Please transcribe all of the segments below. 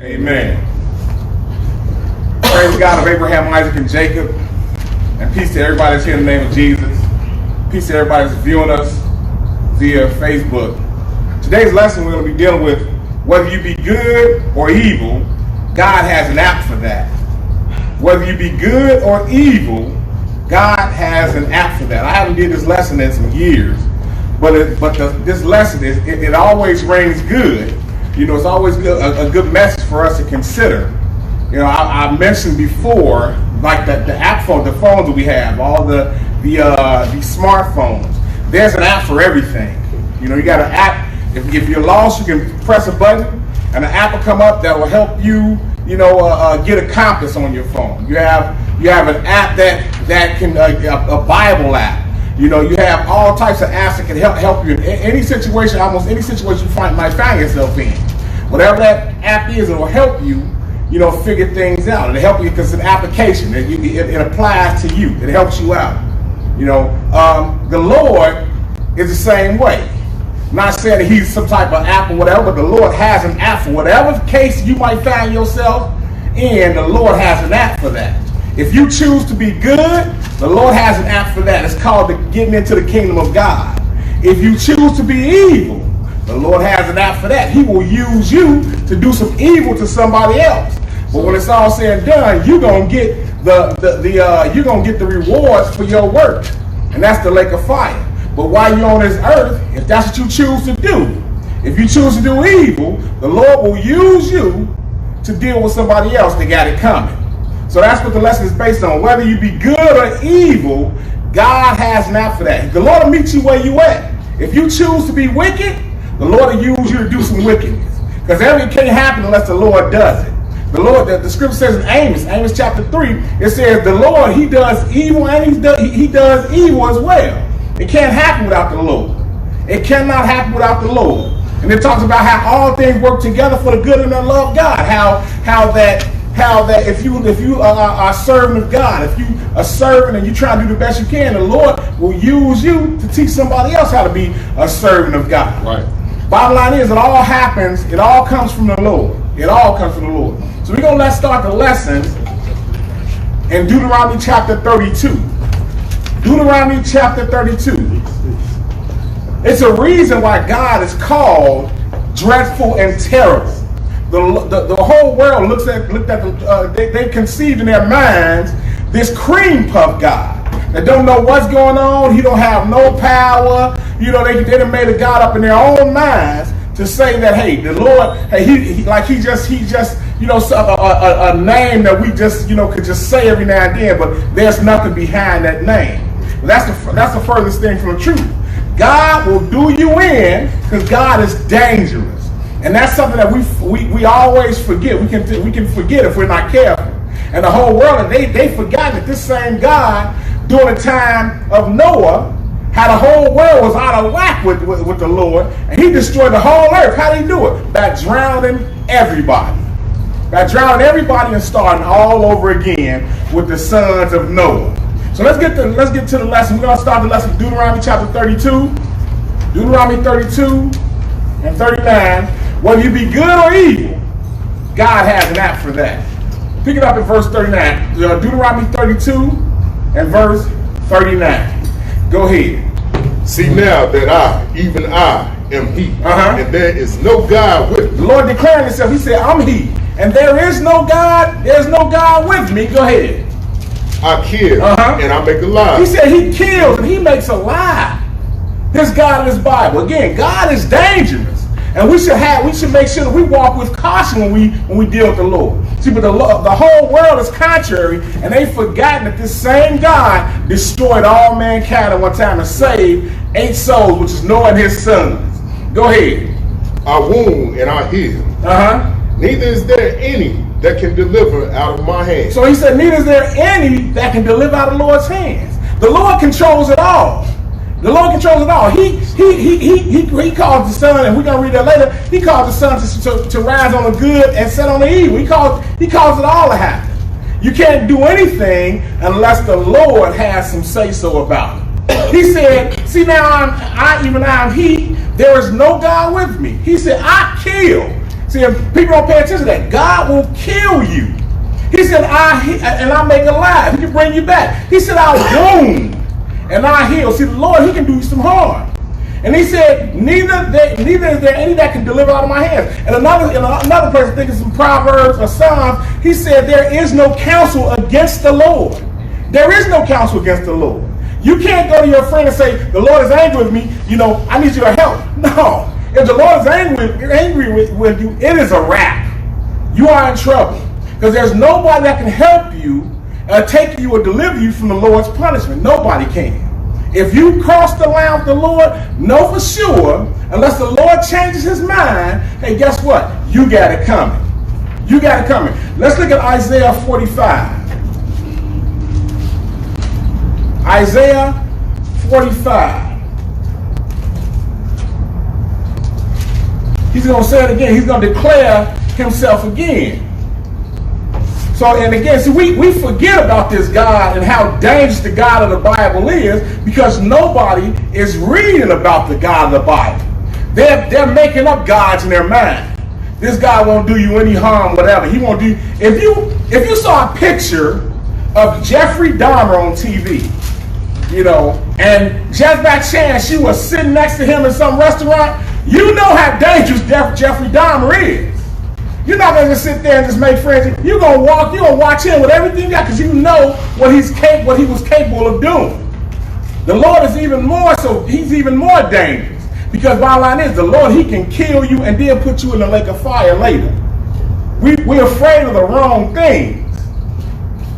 Amen. Praise God of Abraham, Isaac, and Jacob. And peace to everybody that's here in the name of Jesus. Peace to everybody that's viewing us via Facebook. Today's lesson we're going to be dealing with whether you be good or evil, God has an app for that. Whether you be good or evil, God has an app for that. I haven't did this lesson in some years, but this lesson it always rings good. You know, it's always good, a good message for us to consider. You know, I mentioned before, like the app phone, the phones that we have, all the smartphones. There's an app for everything. You know, you got an app. If you're lost, you can press a button, and an app will come up that will help you. You know, get a compass on your phone. You have an app that can a Bible app. You know, you have all types of apps that can help you in any situation, almost any situation you might find yourself in. Whatever that app is, it will help you, you know, figure things out. It'll help you because it's an application. It applies to you. It helps you out. You know, the Lord is the same way. I'm not saying that he's some type of app or whatever, but the Lord has an app for whatever case you might find yourself in. The Lord has an app for that. If you choose to be good, the Lord has an app for that. It's called getting into the kingdom of God. If you choose to be evil, the Lord has an app for that. He will use you to do some evil to somebody else. But when it's all said and done, you're gonna get you're gonna get the rewards for your work, and that's the lake of fire. But while you're on this earth, if that's what you choose to do, if you choose to do evil, the Lord will use you to deal with somebody else that got it coming. So that's what the lesson is based on. Whether you be good or evil, God has an app for that. The Lord will meet you where you at. If you choose to be wicked, the Lord will use you to do some wickedness. Because everything can't happen unless the Lord does it. The Lord, the scripture says in Amos chapter 3, it says the Lord, he does evil and he does evil as well. It can't happen without the Lord. It cannot happen without the Lord. And it talks about how all things work together for the good and the love of God. How that if you are a servant of God, if you are serving and you try to do the best you can, the Lord will use you to teach somebody else how to be a servant of God. Right. Bottom line is, it all comes from the Lord. It all comes from the Lord. So we're going to start the lesson in Deuteronomy chapter 32. Deuteronomy chapter 32. It's a reason why God is called dreadful and terrible. The whole world looked at they conceived in their minds this cream puff God that don't know what's going on. He don't have no power. You know, they done made a God up in their own minds to say that, hey, the Lord, hey, he just you know, a name that we just, you know, could just say every now and then, but there's nothing behind that name. That's the furthest thing from the truth. God will do you in because God is dangerous, and that's something that we always forget. We can forget if we're not careful. And the whole world, they forgot that this same God during the time of Noah, how the whole world was out of whack with the Lord, and he destroyed the whole earth. How did he do it? By drowning everybody. By drowning everybody and starting all over again with the sons of Noah. So let's get to the lesson. We're going to start the lesson with Deuteronomy chapter 32. Deuteronomy 32 and 39. Whether you be good or evil, God has an app for that. Pick it up in verse 39. Deuteronomy 32 and verse 39. Go ahead. See now that I, even I, am he, and there is no God with me. The Lord declared himself. He said, I'm he, and there is no God. There's no God with me. Go ahead. I kill and I make alive. He said he kills and he makes alive. This God in this Bible. Again, God is dangerous. And we should make sure that we walk with caution when we deal with the Lord. See, but the whole world is contrary, and they've forgotten that this same God destroyed all mankind at one time and saved 8 souls, which is Noah and his sons. Go ahead. I wound and I heal. Neither is there any that can deliver out of my hand. So he said, neither is there any that can deliver out of the Lord's hands. The Lord controls it all. The Lord controls it all. He calls the sun, and we're going to read that later. He calls the sun to rise on the good and set on the evil. He calls it all to happen. You can't do anything unless the Lord has some say-so about it. He said, see now, I'm he, there is no God with me. He said, I kill. See, if people don't pay attention to that, God will kill you. He said, I'll make alive. He can bring you back. He said, I'll wound and I'll heal. See, the Lord, he can do you some harm. And he said, neither is there any that can deliver out of my hands. And another place, I think it's in Proverbs or Psalms, he said, there is no counsel against the Lord. There is no counsel against the Lord. You can't go to your friend and say, the Lord is angry with me, I need you to help. No. If the Lord is angry with you, it is a wrap. You are in trouble. Because there's nobody that can help you, take you or deliver you from the Lord's punishment. Nobody can. If you cross the line with the Lord, know for sure, unless the Lord changes his mind, hey, guess what? You got it coming. You got it coming. Let's look at Isaiah 45. Isaiah 45. He's going to say it again. He's going to declare himself again. So, and again, see, we forget about this God and how dangerous the God of the Bible is because nobody is reading about the God of the Bible. They're making up gods in their mind. This God won't do you any harm, whatever. He won't do. If you saw a picture of Jeffrey Dahmer on TV, and just by chance she was sitting next to him in some restaurant, you know how dangerous Jeffrey Dahmer is. You're not going to sit there and just make friends. You're going to watch him with everything you got because you know what he was capable of doing. The Lord is even more so, he's even more dangerous. Because bottom line is, the Lord, he can kill you and then put you in the lake of fire later. We're afraid of the wrong things.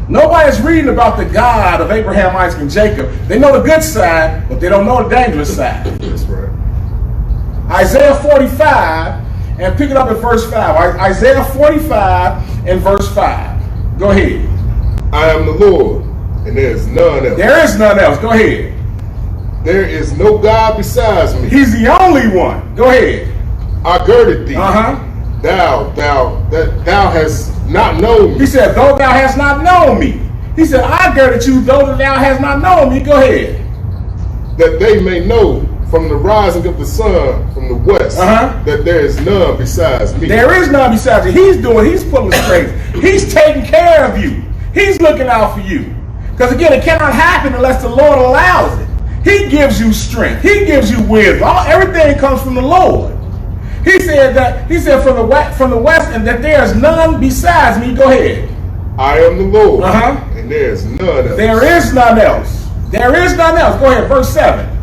Nobody's reading about the God of Abraham, Isaac, and Jacob. They know the good side, but they don't know the dangerous side. That's right. Isaiah 45, and pick it up at verse 5. Isaiah 45 and verse 5. Go ahead. I am the Lord, and there is none else. There is none else. Go ahead. There is no God besides me. He's the only one. Go ahead. I girded thee. Thou hast not known me. He said, though thou hast not known me. He said, I girded you, though thou hast not known me. Go ahead. That they may know from the rising of the sun from the west that there is none besides me. There is none besides you. He's pulling the strings. He's taking care of you. He's looking out for you. Because again, it cannot happen unless the Lord allows it. He gives you strength. He gives you wisdom. Everything comes from the Lord. He said from the west, and that there is none besides me. Go ahead. I am the Lord, and there is none else. There is none else. There is none else. Go ahead, verse 7.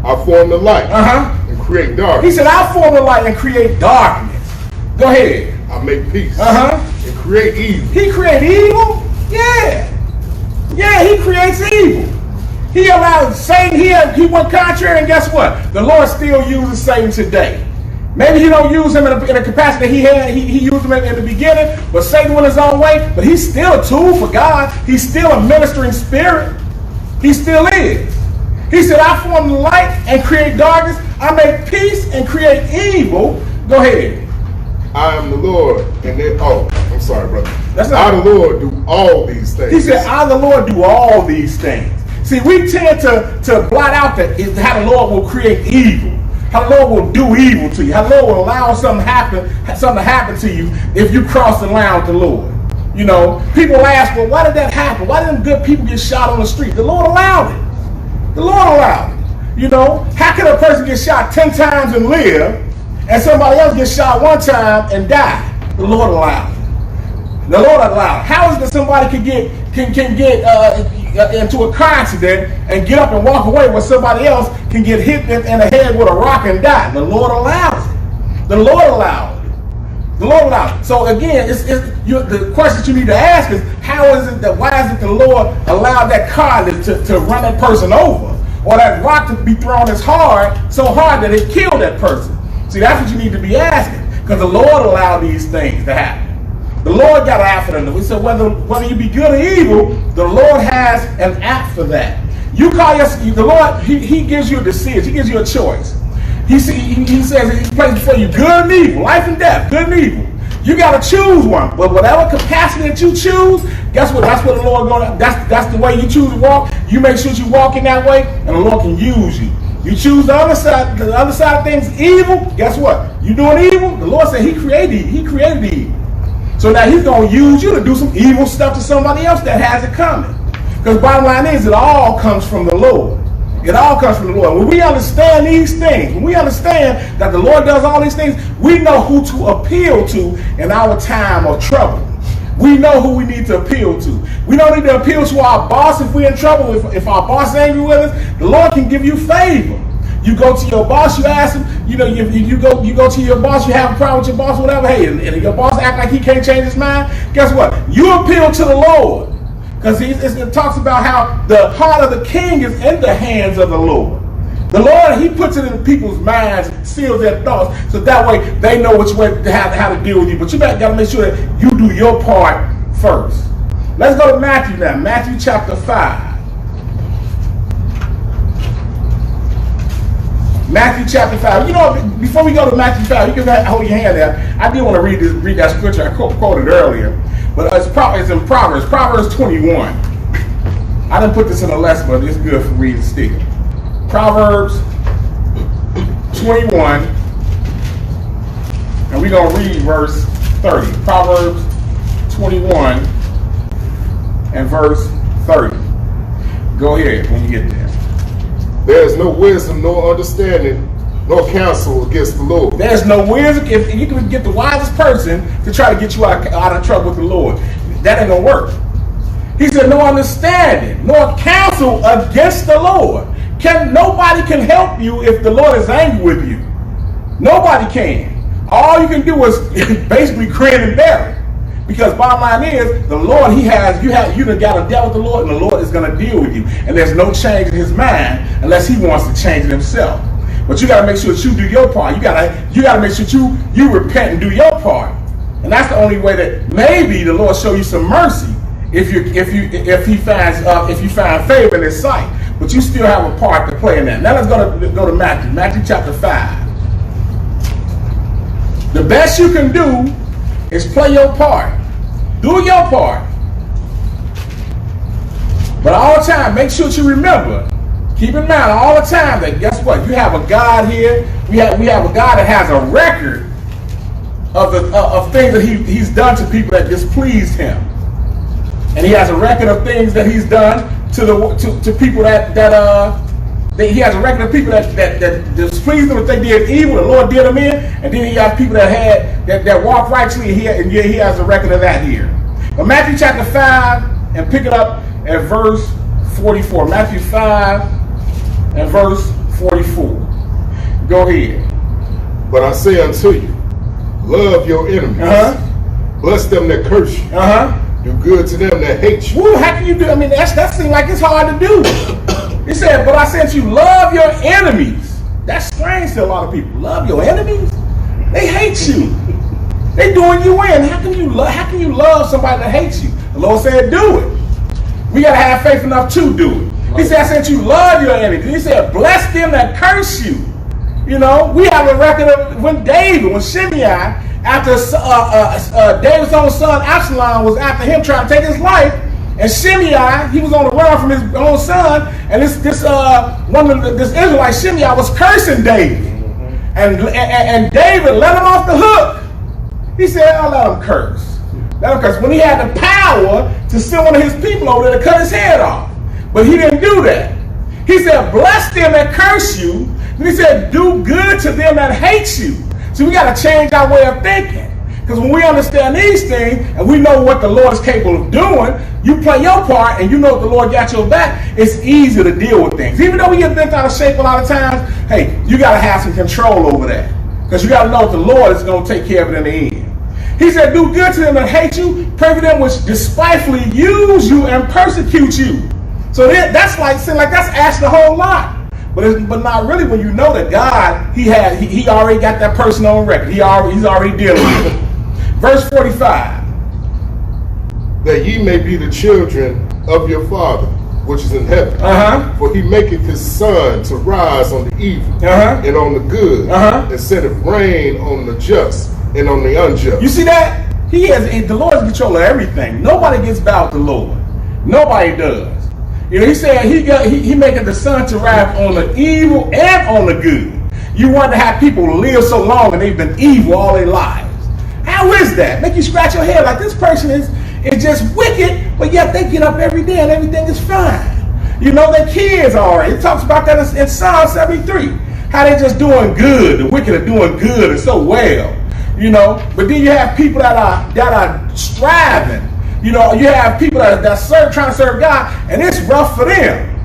I form the light and create darkness. He said, I form the light and create darkness. Go ahead. I make peace and create evil. He create evil? Yeah. Yeah, he creates evil. He allowed Satan, he went contrary, and guess what? The Lord still uses Satan today. Maybe he don't use him in a capacity that he used him in the beginning, but Satan went his own way, but he's still a tool for God. He's still a ministering spirit. He still is. He said, I form the light and create darkness. I make peace and create evil. Go ahead. I am the Lord, and I'm sorry, brother. I, the Lord, do all these things. He said, I, the Lord, do all these things. See, we tend to blot out how the Lord will create evil. How the Lord will do evil to you. How the Lord will allow something to happen to you if you cross the line with the Lord. People ask, well, why did that happen? Why didn't good people get shot on the street? The Lord allowed it. The Lord allowed it. How can a person get shot 10 times and live, and somebody else get shot 1 time and die? The Lord allowed it. The Lord allowed it. How is it that somebody can get into a car accident and get up and walk away where somebody else can get hit in the head with a rock and die? The Lord allows it. The Lord allowed it. The Lord allowed it. So again, the question that you need to ask is, why is it the Lord allowed that car to run that person over, or that rock to be thrown so hard that it killed that person? See, that's what you need to be asking, because the Lord allowed these things to happen. The Lord got an app for them. We said whether you be good or evil, the Lord has an app for that. You call the Lord, He gives you a decision. He gives you a choice. He says He places before you good and evil, life and death, good and evil. You got to choose one. But whatever capacity that you choose, guess what? That's what the Lord that's the way you choose to walk. You make sure you walk in that way, and the Lord can use you. You choose the other side of things, evil. Guess what? You doing evil. The Lord said He created evil. So now He's going to use you to do some evil stuff to somebody else that has it coming. Because bottom line is, it all comes from the Lord. It all comes from the Lord. When we understand these things, when we understand that the Lord does all these things, we know who to appeal to in our time of trouble. We know who we need to appeal to. We don't need to appeal to our boss if we're in trouble. If our boss is angry with us, the Lord can give you favor. You go to your boss, you ask him, you go to your boss, you have a problem with your boss, whatever, hey, and your boss act like he can't change his mind, guess what? You appeal to the Lord. Because it talks about how the heart of the king is in the hands of the Lord. The Lord, He puts it in people's minds, seals their thoughts, so that way they know which way how to deal with you. But you got to make sure that you do your part first. Let's go to Matthew now. Matthew chapter 5. Matthew chapter 5. You know, before we go to Matthew 5, you can hold your hand there. I did want to read that scripture I quoted earlier. But it's in Proverbs. Proverbs 21. I didn't put this in a lesson, but it's good for reading still. Proverbs 21. And we're going to read verse 30. Proverbs 21 and verse 30. Go ahead when you get there. There is no wisdom, no understanding, no counsel against the Lord. There's no wisdom. If you can get the wisest person to try to get you out of trouble with the Lord, that ain't gonna work. He said, no understanding, nor counsel against the Lord. Nobody can help you if the Lord is angry with you. Nobody can. All you can do is basically grin and bear it. Because bottom line is, the Lord, you done got to deal with the Lord, and the Lord is gonna deal with you. And there's no change in His mind unless He wants to change it Himself. But you got to make sure that you do your part. You got to make sure you repent and do your part. And that's the only way that maybe the Lord show you some mercy if you find favor in His sight. But you still have a part to play in that. Now let's go to Matthew. Matthew chapter 5. The best you can do is play your part. Do your part. But all the time, make sure that you remember. Keep in mind all the time that guess what? You have a God here. We have a God that has a record of things that He's done to people that displeased Him, and He has a record of things that He's done to people that He has a record of people that displeased Him, that they did evil. The Lord did them in, and then He has people that walk righteously, and He has a record of that here. But Matthew chapter 5, and pick it up at verse 44. Matthew 5. And verse 44. Go ahead. But I say unto you, love your enemies. Bless them that curse you. Do good to them that hate you. Woo, how can you do? I mean, that seems like it's hard to do. He said, but I said to you, love your enemies. That's strange to a lot of people. Love your enemies? They hate you. They doing you in. How can you love somebody that hates you? The Lord said, do it. We got to have faith enough to do it. He said, I said you love your enemies. He said, bless them that curse you. You know, we have a record of when Shimei, after David's own son Absalom was after him trying to take his life, and Shimei, he was on the run from his own son, and this Israelite Shimei was cursing David. And David let him off the hook. He said, I'll let him curse. Let him curse. When he had the power to send one of his people over there to cut his head off. But he didn't do that. He said, bless them that curse you. And he said, do good to them that hate you. So we got to change our way of thinking. Because when we understand these things, and we know what the Lord is capable of doing, you play your part, and you know the Lord got your back, it's easy to deal with things. Even though we get bent out of shape a lot of times, hey, you got to have some control over that. Because you got to know that the Lord is going to take care of it in the end. He said, do good to them that hate you, pray for them which despitefully use you and persecute you. So that's that's asking a whole lot, but not really when you know that God He already got that person on record. He's already dealing with it. Verse 45. That ye may be the children of your Father which is in heaven. For He maketh His sun to rise on the evil and on the good, and setteth rain on the just and on the unjust. You see that? The Lord is in control of everything. Nobody gets bound to the Lord. Nobody does. You know, he said he making the sun to rise on the evil and on the good. You wonder how people live so long and they've been evil all their lives. How is that? Make you scratch your head like this person is just wicked, but yet they get up every day and everything is fine. You know, their kids are all right. It talks about that in Psalm 73. How they just doing good. The wicked are doing good and so well. You know, but then you have people that are striving. You know, you have people that trying to serve God, and it's rough for them.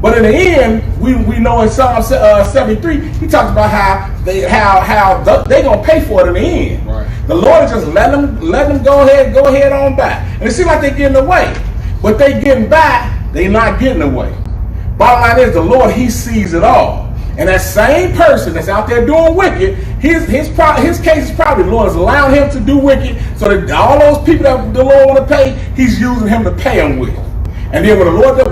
But in the end, we know in Psalm 73, he talks about how they gonna pay for it in the end. Right. The Lord is just letting them go ahead on by. And it seems like they're getting away, but they getting by. They not getting away. Bottom line is the Lord, he sees it all. And that same person that's out there doing wicked, his case is probably the Lord is allowing him to do wicked, so that all those people that the Lord want to pay, he's using him to pay them with. And then when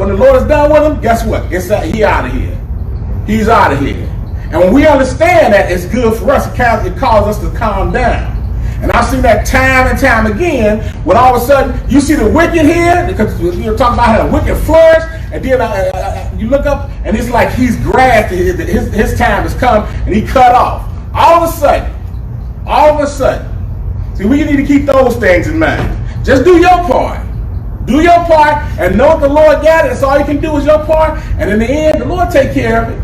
the Lord is done with him, guess what? He out of here. He's out of here. And when we understand that, it's good for us. It causes us to calm down. And I've seen that time and time again, when all of a sudden you see the wicked here, because you're talking about how the wicked flourish, and then you look up and it's like he's grasped, his time has come, and he cut off. All of a sudden. See, we need to keep those things in mind. Just do your part. Do your part and know that the Lord got it. That's all you can do is your part. And in the end, the Lord take care of it.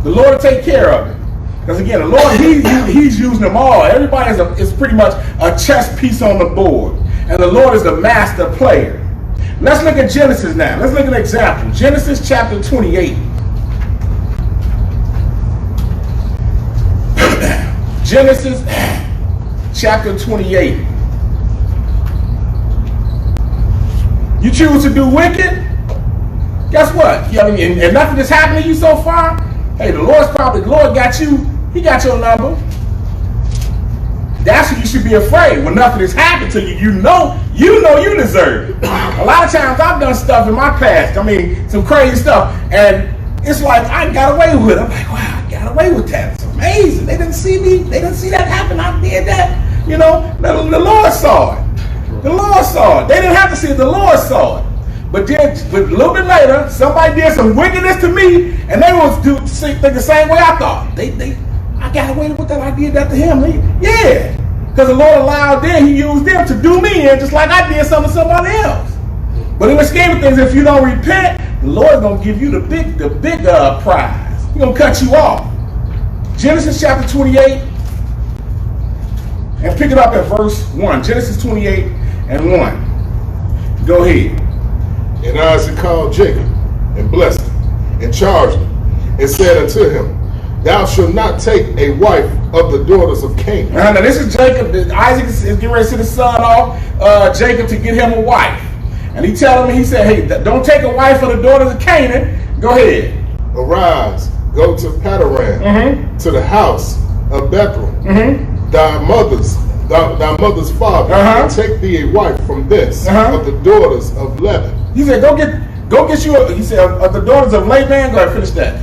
The Lord will take care of it. Because again, the Lord, he's using them all. Everybody is pretty much a chess piece on the board. And the Lord is the master player. Let's look at Genesis now. Let's look at an example. Genesis chapter 28. Genesis chapter 28. You choose to do wicked, guess what? You know, and nothing has happened to you so far. Hey, the Lord got you. He got your number. That's what you should be afraid when nothing has happened to you. You know you deserve it. A lot of times I've done stuff in my past. I mean, some crazy stuff, and it's like I got away with it. I'm like, wow, I got away with that. It's amazing. They didn't see me. They didn't see that happen. I did that. You know, the Lord saw it. The Lord saw it. They didn't have to see it. The Lord saw it. But then, a little bit later, somebody did some wickedness to me, and they was think the same way I thought. I got away with that. I did that to him. Yeah, because the Lord allowed them. He used them to do me in, just like I did something to somebody else. But in the scheme of things, if you don't repent, the Lord's gonna give you the big prize. He's gonna cut you off. Genesis chapter 28, and pick it up at verse 1. Genesis 28 and 1. Go ahead. And Isaac called Jacob, and blessed him, and charged him, and said unto him, Thou shalt not take a wife of the daughters of Canaan. Now this is Jacob. Isaac is getting ready to send his son off, Jacob, to get him a wife. And he he said, hey, don't take a wife of the daughters of Canaan. Go ahead. Arise, go to Padan, to the house of Bethel, thy mother's father, and take thee a wife from this of the daughters of Laban. He said, go get you he said, of the daughters of Laban. Go ahead, finish that.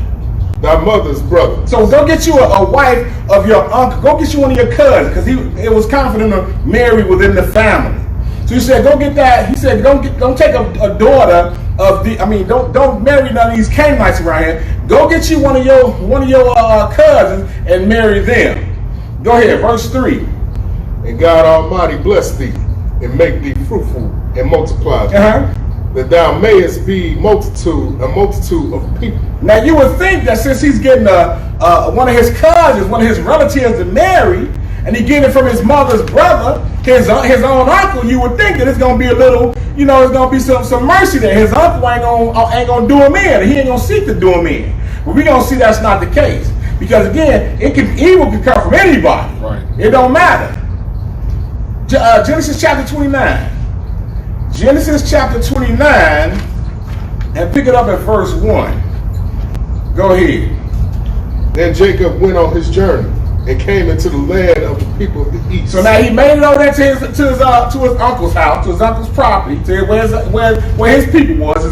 Thy mother's brother. So go get you a wife of your uncle. Go get you one of your cousins, because it was confident to marry within the family. So he said, go get that. He said, don't take a daughter of don't marry none of these Canaanites around here. Go get you one of your cousins and marry them. Go ahead, verse 3. And God Almighty bless thee, and make thee fruitful, and multiply thee, that thou mayest be a multitude of people. Now you would think that since he's getting one of his cousins, one of his relatives to marry, and he getting it from his mother's brother, his own uncle, you would think that it's gonna be a little, it's gonna be some mercy there. His uncle ain't gonna do him in. He ain't gonna seek to do him in. But we're gonna see that's not the case, because again, evil can come from anybody. Right. It don't matter. Genesis chapter 29. Genesis chapter 29, and pick it up at verse 1. Go ahead. Then Jacob went on his journey and came into the land of the people of the east. So now he made it over there to his uncle's house, to his uncle's property, to where his people was,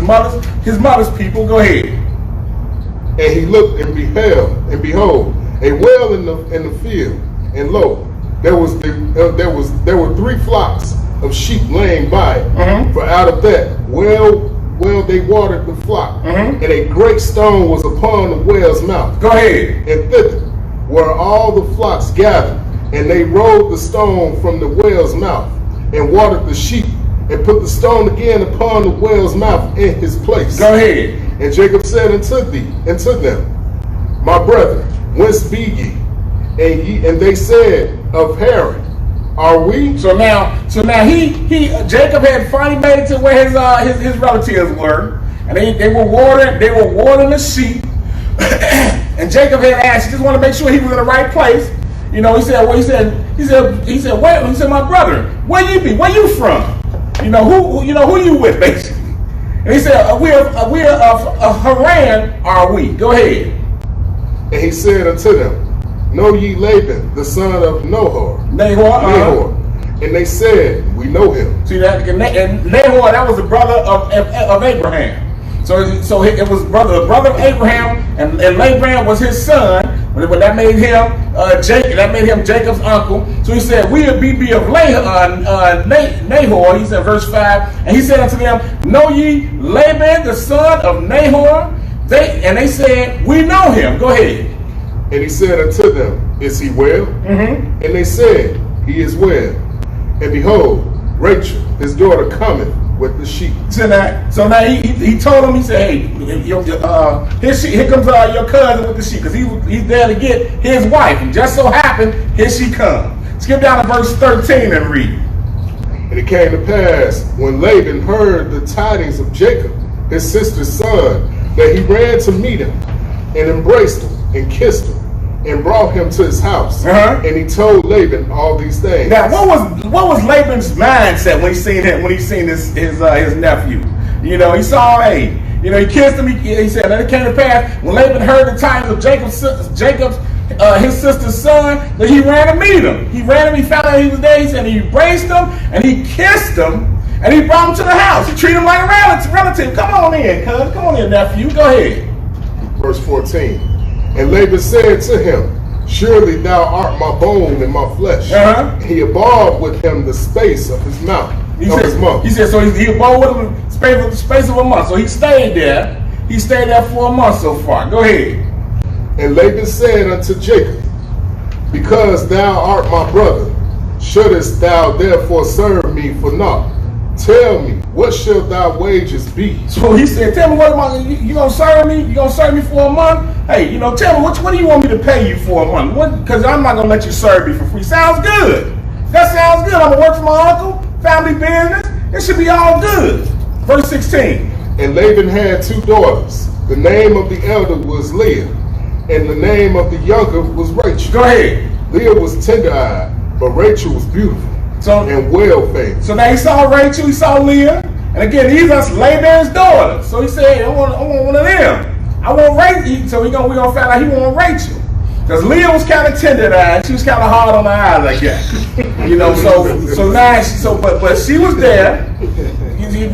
his mother's people. Go ahead. And he looked and beheld, and behold, a well in the field, and lo, there were 3 flocks of sheep laying by it. For out of that well well they watered the flock, and a great stone was upon the well's mouth. Go ahead. And thither were all the flocks gathered, and they rolled the stone from the well's mouth, and watered the sheep, and put the stone again upon the well's mouth in his place. Go ahead. And Jacob said unto them, my brethren, whence be ye? And they said, of Haran are we? So now Jacob had finally made it to where his relatives were, and they were watering the sheep. And Jacob had asked, he just wanted to make sure he was in the right place. You know, he said, my brother, where you be? Where you from? You know, who you with, basically? And he said, we're of Haran are we? Go ahead. And he said unto them, know ye Laban, the son of Nahor? Nahor. And they said, we know him. See that? And Nahor, that was the brother of Abraham. So it was the brother of Abraham, and Laban was his son. But that made him Jacob's uncle. So he said, we be of Nahor. He said, verse 5, and he said unto them, know ye Laban, the son of Nahor? They said, we know him. Go ahead. And he said unto them, is he well? And they said, he is well. And behold, Rachel, his daughter, cometh with the sheep. So now he told him, he said, hey, here comes your cousin with the sheep, because he's there to get his wife. And just so happened, here she comes. Skip down to verse 13 and read. And it came to pass, when Laban heard the tidings of Jacob, his sister's son, that he ran to meet him, and embraced him, and kissed him, and brought him to his house. And he told Laban all these things. Now, what was Laban's mindset when he seen his nephew? You know, he saw, hey, you know, he kissed him. He said, and it came to pass when Laban heard the tidings of Jacob's his sister's son, that he ran to meet him. He found out he was there. He said he embraced him and he kissed him and he brought him to the house. He treated him like a relative. Come on in, cuz. Come on in, nephew. Go ahead. Verse 14. And Laban said to him, surely thou art my bone and my flesh. And he abode with him the space of his mouth. He said, so he abode with him the space of a month. So he stayed there. He stayed there for a month so far. Go ahead. And Laban said unto Jacob, because thou art my brother, shouldest thou therefore serve me for naught? Tell me, what shall thy wages be? So he said, tell me, what am I, you gonna serve me? You gonna serve me for a month? Hey, you know, tell me, what do you want me to pay you for a month? Because I'm not gonna let you serve me for free. Sounds good. That sounds good. I'm gonna work for my uncle, family business. It should be all good. Verse 16. And Laban had 2 daughters. The name of the elder was Leah, and the name of the younger was Rachel. Go ahead. Leah was tender-eyed, but Rachel was beautiful and well-favored. So now he saw Rachel, he saw Leah, and again, these are Laban's daughters. So he said, I want one of them. I want Rachel. So we're gonna find out he want Rachel. Because Leah was kind of tender-eyed. She was kind of hard on the eyes, I guess. You know, but she was there.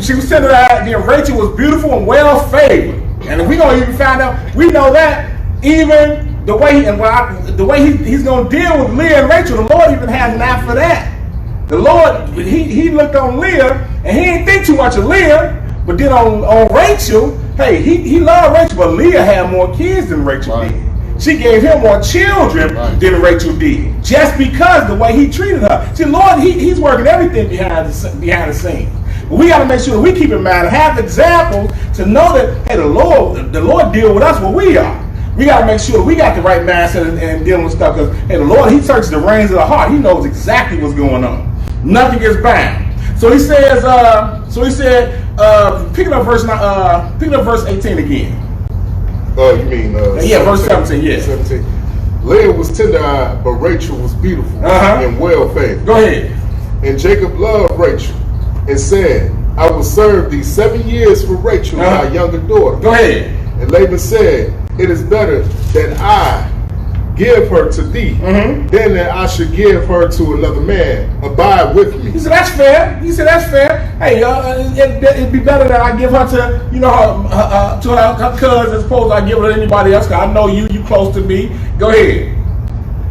She was tender-eyed. Then Rachel was beautiful and well-favored. And we're gonna even find out, we know that even the way he's gonna deal with Leah and Rachel, the Lord even has an app for that. The Lord, he looked on Leah, and he didn't think too much of Leah, but then on Rachel, hey, he loved Rachel, but Leah had more kids than Rachel did. She gave him more children than Rachel did, just because the way he treated her. See, Lord, he's working everything behind the scenes. But we got to make sure that we keep in mind and have examples to know that, hey, the Lord deal with us where we are. We got to make sure we got the right mindset and dealing with stuff, because, hey, the Lord, he searches the reins of the heart. He knows exactly what's going on. Nothing gets bound. So he says, picking up verse 18 again. You mean verse 17, yeah. 17. Leah was tender-eyed, but Rachel was beautiful and well-favored. Go ahead. And Jacob loved Rachel and said, I will serve thee 7 years for Rachel, my younger daughter. Go ahead. And Laban said, it is better that I give her to thee than that I should give her to another man. Abide with me. He said, that's fair. Hey, it'd be better that I give her to, you know, to her cousin as opposed to I give her to anybody else, because I know you close to me. Go ahead.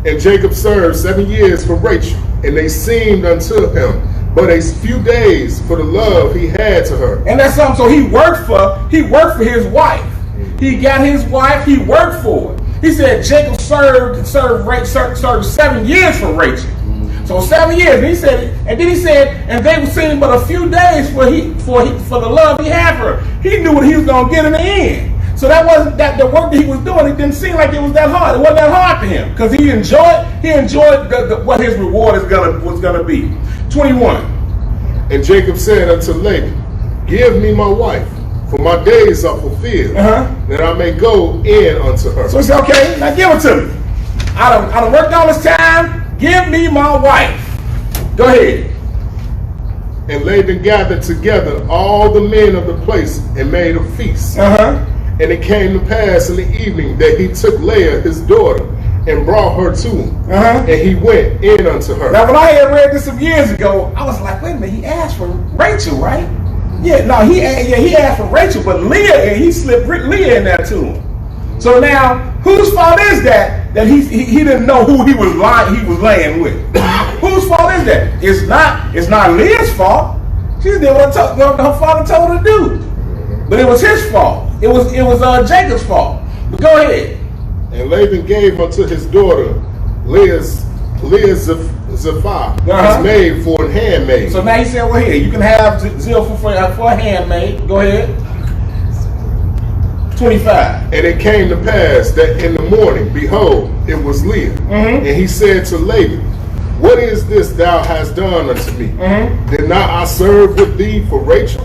And Jacob served 7 years for Rachel, and they seemed unto him but a few days for the love he had to her. And that's something. So he worked for his wife. He got his wife. He worked for it. He said Jacob served 7 years for Rachel. So 7 years. And then he said, and they were seen but a few days for the love he had for her. He knew what he was going to get in the end. So that wasn't that the work that he was doing. It didn't seem like it was that hard. It wasn't that hard to him because he enjoyed what his reward was gonna be. 21. And Jacob said unto Laban, give me my wife, for my days are fulfilled, that I may go in unto her. So he said, okay, now give it to me. I done worked all this time. Give me my wife. Go ahead. And Laban gathered together all the men of the place and made a feast. And it came to pass in the evening that he took Leah, his daughter, and brought her to him. And he went in unto her. Now, when I had read this some years ago, I was like, wait a minute, he asked for Rachel, right? Yeah, no, he asked for Rachel, but Leah, and he slipped Leah in there to him. So now, whose fault is that he didn't know who he was laying with? Whose fault is that? It's not Leah's fault. She did what her father told her to do. But it was his fault. It was Jacob's fault. But go ahead. And Laban gave unto his daughter Leah Zilpah, his maid, for a handmaid. So now he said, well, here, you can have Zilpah for a handmaid. Go ahead. 25. And it came to pass that in the morning, behold, it was Leah. And he said to Laban, what is this thou hast done unto me? Did not I serve with thee for Rachel?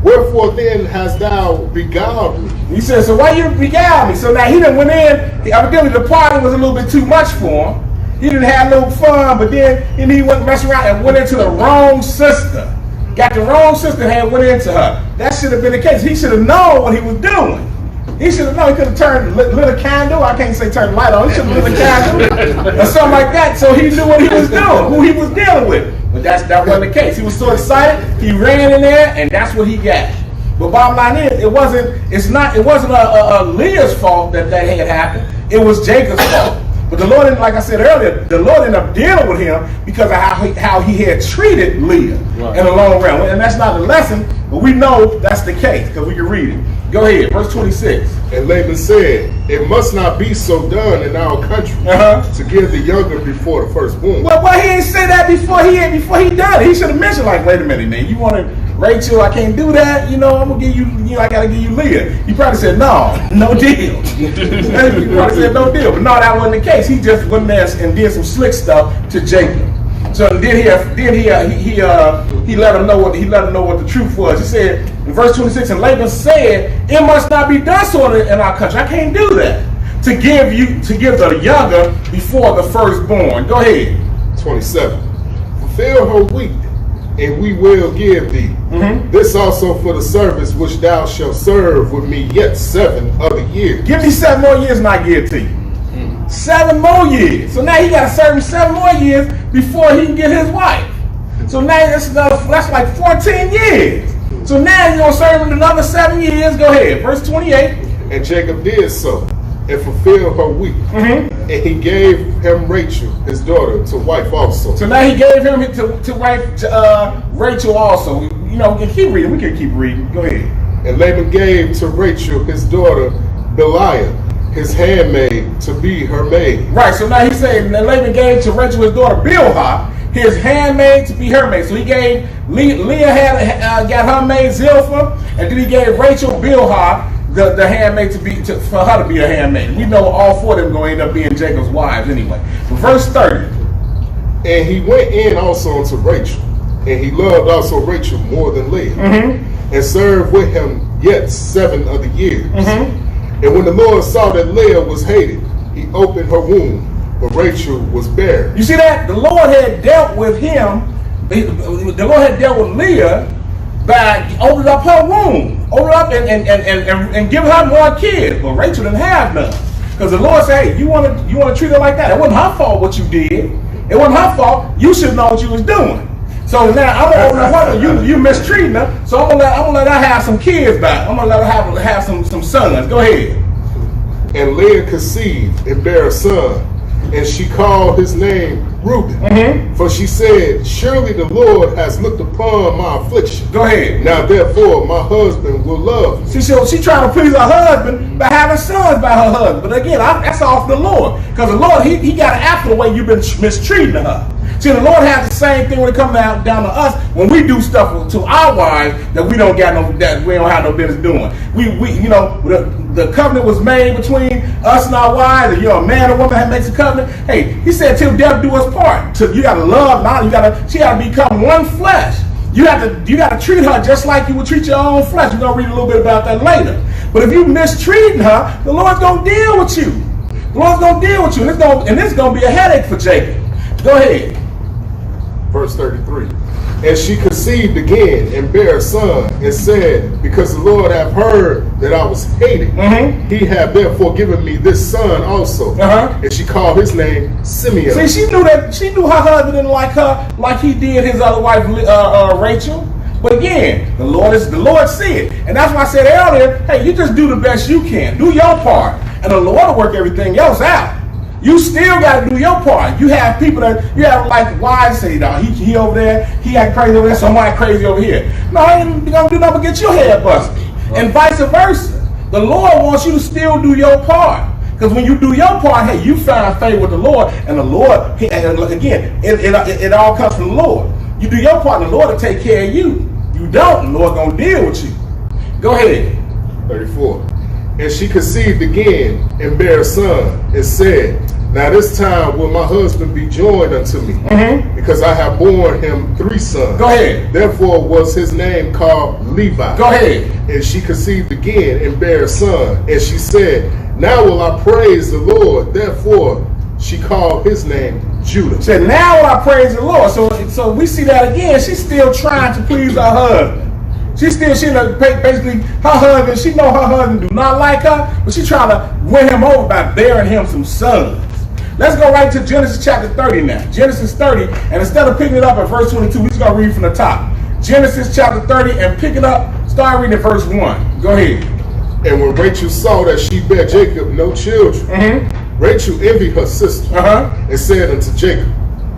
Wherefore then hast thou beguiled me? He said, so why you beguiled me? So now he done went in. Evidently the party was a little bit too much for him. He didn't have a little fun, but then he went messing around and went into the wrong sister. Got the wrong sister and went into her. That should have been the case. He should have known what he was doing. He should have known. He could have lit a candle. I can't say turn the light on. He should have lit a candle or something like that, so he knew what he was doing, who he was dealing with. But that wasn't the case. He was so excited, he ran in there, and that's what he got. But bottom line is, it wasn't a Leah's fault that had happened. It was Jacob's fault. But the Lord, like I said earlier, the Lord ended up dealing with him because of how he had treated Leah in the long run. And that's not a lesson, but we know that's the case because we can read it. Go ahead, verse 26. And Laban said, it must not be so done in our country to give the younger before the firstborn. Well, he didn't say that before he done it. He should have mentioned, like, wait a minute, man, you wanted Rachel, I can't do that, I'm gonna give you, I gotta give you Leah. He probably said, no deal. He probably said no deal. But no, that wasn't the case. He just went there and did some slick stuff to Jacob. So then he let him know what the truth was. He said in verse 26, and Laban said, it must not be done so in our country. I can't do that. To give the younger before the firstborn. Go ahead. 27. Fulfill her week, and we will give thee. This also for the service which thou shalt serve with me yet 7 other years. Give me 7 more years and I give it to you. 7 more years. So now he got to serve him 7 more years before he can get his wife. So now that's like 14 years. So now he's going to serve him another 7 years. Go ahead. Verse 28. And Jacob did so and fulfilled her week. And he gave him Rachel, his daughter, to wife also. So now he gave him to wife Rachel also. Keep reading. We can keep reading. Go ahead. And Laban gave to Rachel, his daughter, Biliah, his handmaid, to be her maid. Right, so now he's saying that Laban gave to Rachel his daughter Bilhah, his handmaid, to be her maid. So he gave Leah got her maid Zilpah, and then he gave Rachel Bilhah, the handmaid, for her to be a handmaid. We know all 4 of them going to end up being Jacob's wives anyway. But verse 30. And he went in also unto Rachel, and he loved also Rachel more than Leah, and served with him yet 7 other years. And when the Lord saw that Leah was hated, he opened her womb, but Rachel was barren. You see that? The Lord had dealt with him, the Lord had dealt with Leah by opening up her womb, opening up and giving her more kids. But Rachel didn't have none. Because the Lord said, hey, you want to treat her like that? It wasn't her fault what you did. It wasn't her fault. You should know what you was doing. So now I'm gonna open her. You mistreating her. So I'm gonna let her have some kids back. I'm gonna let her have some sons. Go ahead. And Leah conceived and bare a son, and she called his name Reuben. For she said, surely the Lord has looked upon my affliction. Go ahead. Now therefore my husband will love me. See, she trying to please her husband by having sons by her husband. But again, that's off the Lord. Because the Lord, he got it after the way you've been mistreating her. See, the Lord has the same thing when it comes down to us when we do stuff to our wives that we don't have no business doing. You know, the covenant was made between us and our wives. And a man or woman makes a covenant. Hey, he said, till death do us part. So you got to love. Now she got to become one flesh. You got to treat her just like you would treat your own flesh. We're gonna read a little bit about that later. But if you mistreating her, the Lord's gonna deal with you. The Lord's gonna deal with you, and it's gonna be a headache for Jacob. Go ahead. Verse 33. And she conceived again and bare a son, and said, because the Lord hath heard that I was hated, he hath therefore given me this son also. And she called his name Simeon. See, she knew her husband didn't like her like he did his other wife Rachel. But again, the Lord see it. And that's why I said earlier, hey, you just do the best you can. Do your part. And the Lord will work everything else out. You still got to do your part. You have people you have like wives say, no, he over there, he act crazy over there, so I'm act crazy over here. No, I ain't gonna do nothing but get your head busted. And vice versa. The Lord wants you to still do your part. Because when you do your part, hey, you find favor with the Lord, and the Lord, again, it all comes from the Lord. You do your part, and the Lord will take care of you. You don't, the Lord's gonna deal with you. Go ahead. 34. And she conceived again and bare a son, and said, now this time will my husband be joined unto me, because I have borne him 3 sons. Go ahead. Therefore was his name called Levi. Go ahead. And she conceived again and bare a son, and she said, now will I praise the Lord. Therefore she called his name Judah. Said, now will I praise the Lord. So we see that again. She's still trying to please her husband. Basically her husband, she know her husband do not like her, but she trying to win him over by bearing him some sons. Let's go right to Genesis chapter 30 now. Genesis 30, and instead of picking it up at verse 22, we're just going to read from the top. Genesis chapter 30, and pick it up, start reading at verse 1. Go ahead. And when Rachel saw that she bare Jacob no children, Rachel envied her sister, and said unto Jacob,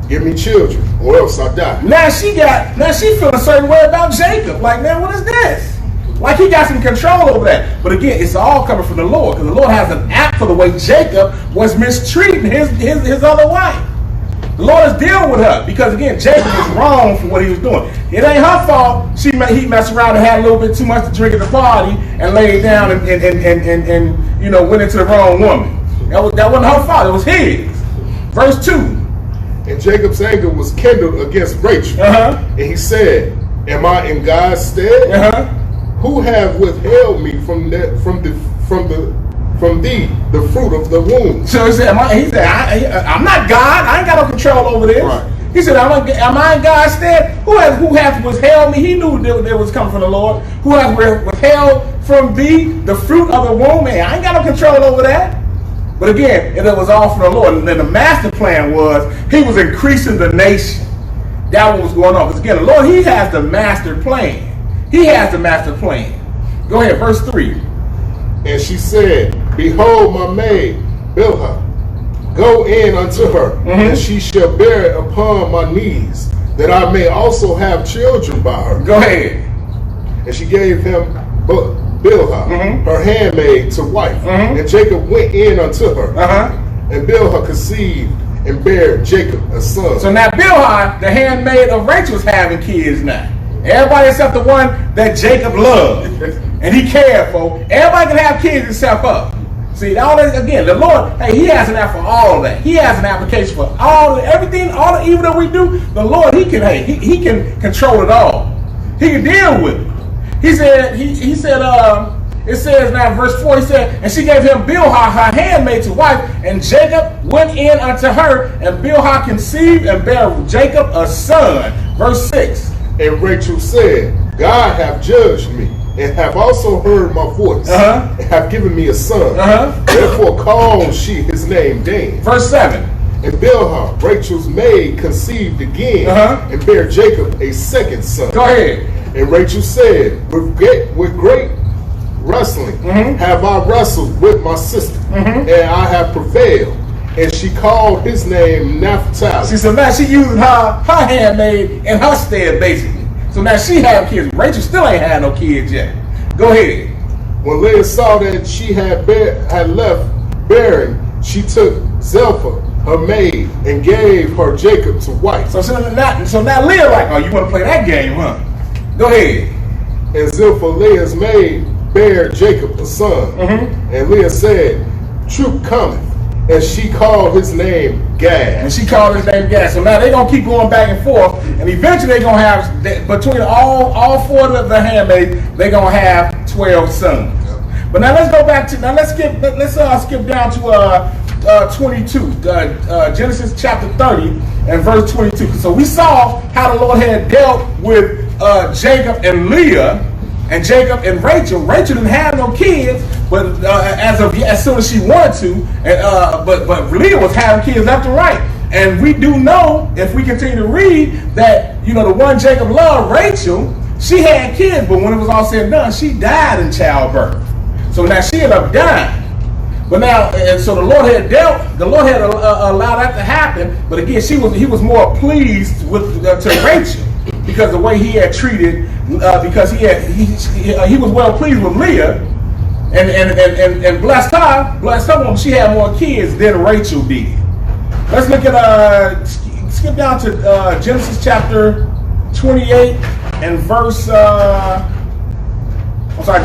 give me children, or else I die. Now she feeling a certain way about Jacob. Like, man, what is this? Like he got some control over that. But again, it's all coming from the Lord, because the Lord has an act for the way Jacob was mistreating his other wife. The Lord is dealing with her, because again, Jacob was wrong for what he was doing. It ain't her fault. He messed around and had a little bit too much to drink at the party and laid down and went into the wrong woman. That wasn't her fault. It was his. Verse 2. And Jacob's anger was kindled against Rachel, and he said, am I in God's stead? Who have withheld me from thee the fruit of the womb? So he said, I'm not God. I ain't got no control over this. Right. He said, am I in God's stead? Who has withheld me? He knew that was coming from the Lord. Who has withheld from thee the fruit of the womb? Man, I ain't got no control over that. But again, it was all from the Lord. And then the master plan was, he was increasing the nation. That was going on. Because again, the Lord, he has the master plan. He has the master plan. Go ahead, verse 3. And she said, behold my maid, Bilhah, go in unto her, and she shall bear it upon my knees, that I may also have children by her. Go ahead. And she gave him Bilhah, her handmaid, to wife. And Jacob went in unto her, and Bilhah conceived and bare Jacob a son. So now Bilhah, the handmaid of Rachel, is having kids now. Everybody except the one that Jacob loved and he cared for. Everybody can have kids except her. See, all that, again, the Lord, hey, he has an app for all of that. He has an application for everything, all the evil that we do. The Lord, he can control it all. He can deal with it. He said, it says now in verse 4, he said, and she gave him Bilhah, her handmaid, to wife, and Jacob went in unto her, and Bilhah conceived and bare Jacob a son. Verse 6. And Rachel said, God hath judged me, and have also heard my voice, and have given me a son. Therefore called she his name Dan. Verse 7. And Bilhah, Rachel's maid, conceived again, and bare Jacob a second son. Go ahead. And Rachel said, with great wrestling have I wrestled with my sister, and I have prevailed. And she called his name Naphtali. See, so now she using her handmaid in her stead, basically. So now she had kids. Rachel still ain't had no kids yet. Go ahead. When Leah saw that she had left bearing, she took Zilpah, her maid, and gave her Jacob to wife. So now Leah like, oh, you want to play that game, huh? Go ahead. And Zilpah, Leah's maid, bare Jacob a son. And Leah said, Troop cometh. And she called his name Gad. And she called his name Gad. So now they're going to keep going back and forth. And eventually they're going to have, between all four of the handmaids, they're going to have 12 sons. But now let's go back to, let's skip down to 22. Genesis chapter 30 and verse 22. So we saw how the Lord had dealt with Jacob and Leah, and Jacob and Rachel. Rachel didn't have no kids, but as soon as she wanted to, but Leah was having kids left and right. And we do know, if we continue to read, that the one Jacob loved, Rachel, she had kids, but when it was all said and done, she died in childbirth. So now she ended up dying. But now, and so the Lord had allowed that to happen. But again, he was more pleased with to Rachel, because the way he had treated, because he was well pleased with Leah, and blessed her woman. She had more kids than Rachel did. Let's look at skip down to Genesis chapter 28 and verse.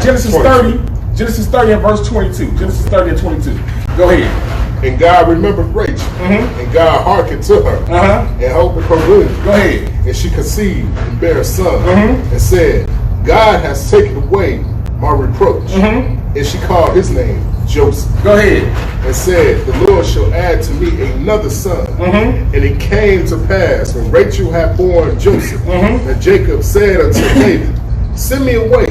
Genesis 30. Genesis 30 and verse 22. Genesis 30 and 22. Go ahead. And God remembered Rachel, and God hearkened to her, and opened her womb. Go ahead. And she conceived and bare a son, and said, God has taken away my reproach. And she called his name Joseph. Go ahead. And said, the Lord shall add to me another son. And it came to pass, when Rachel had born Joseph, that Jacob said unto David, send me away,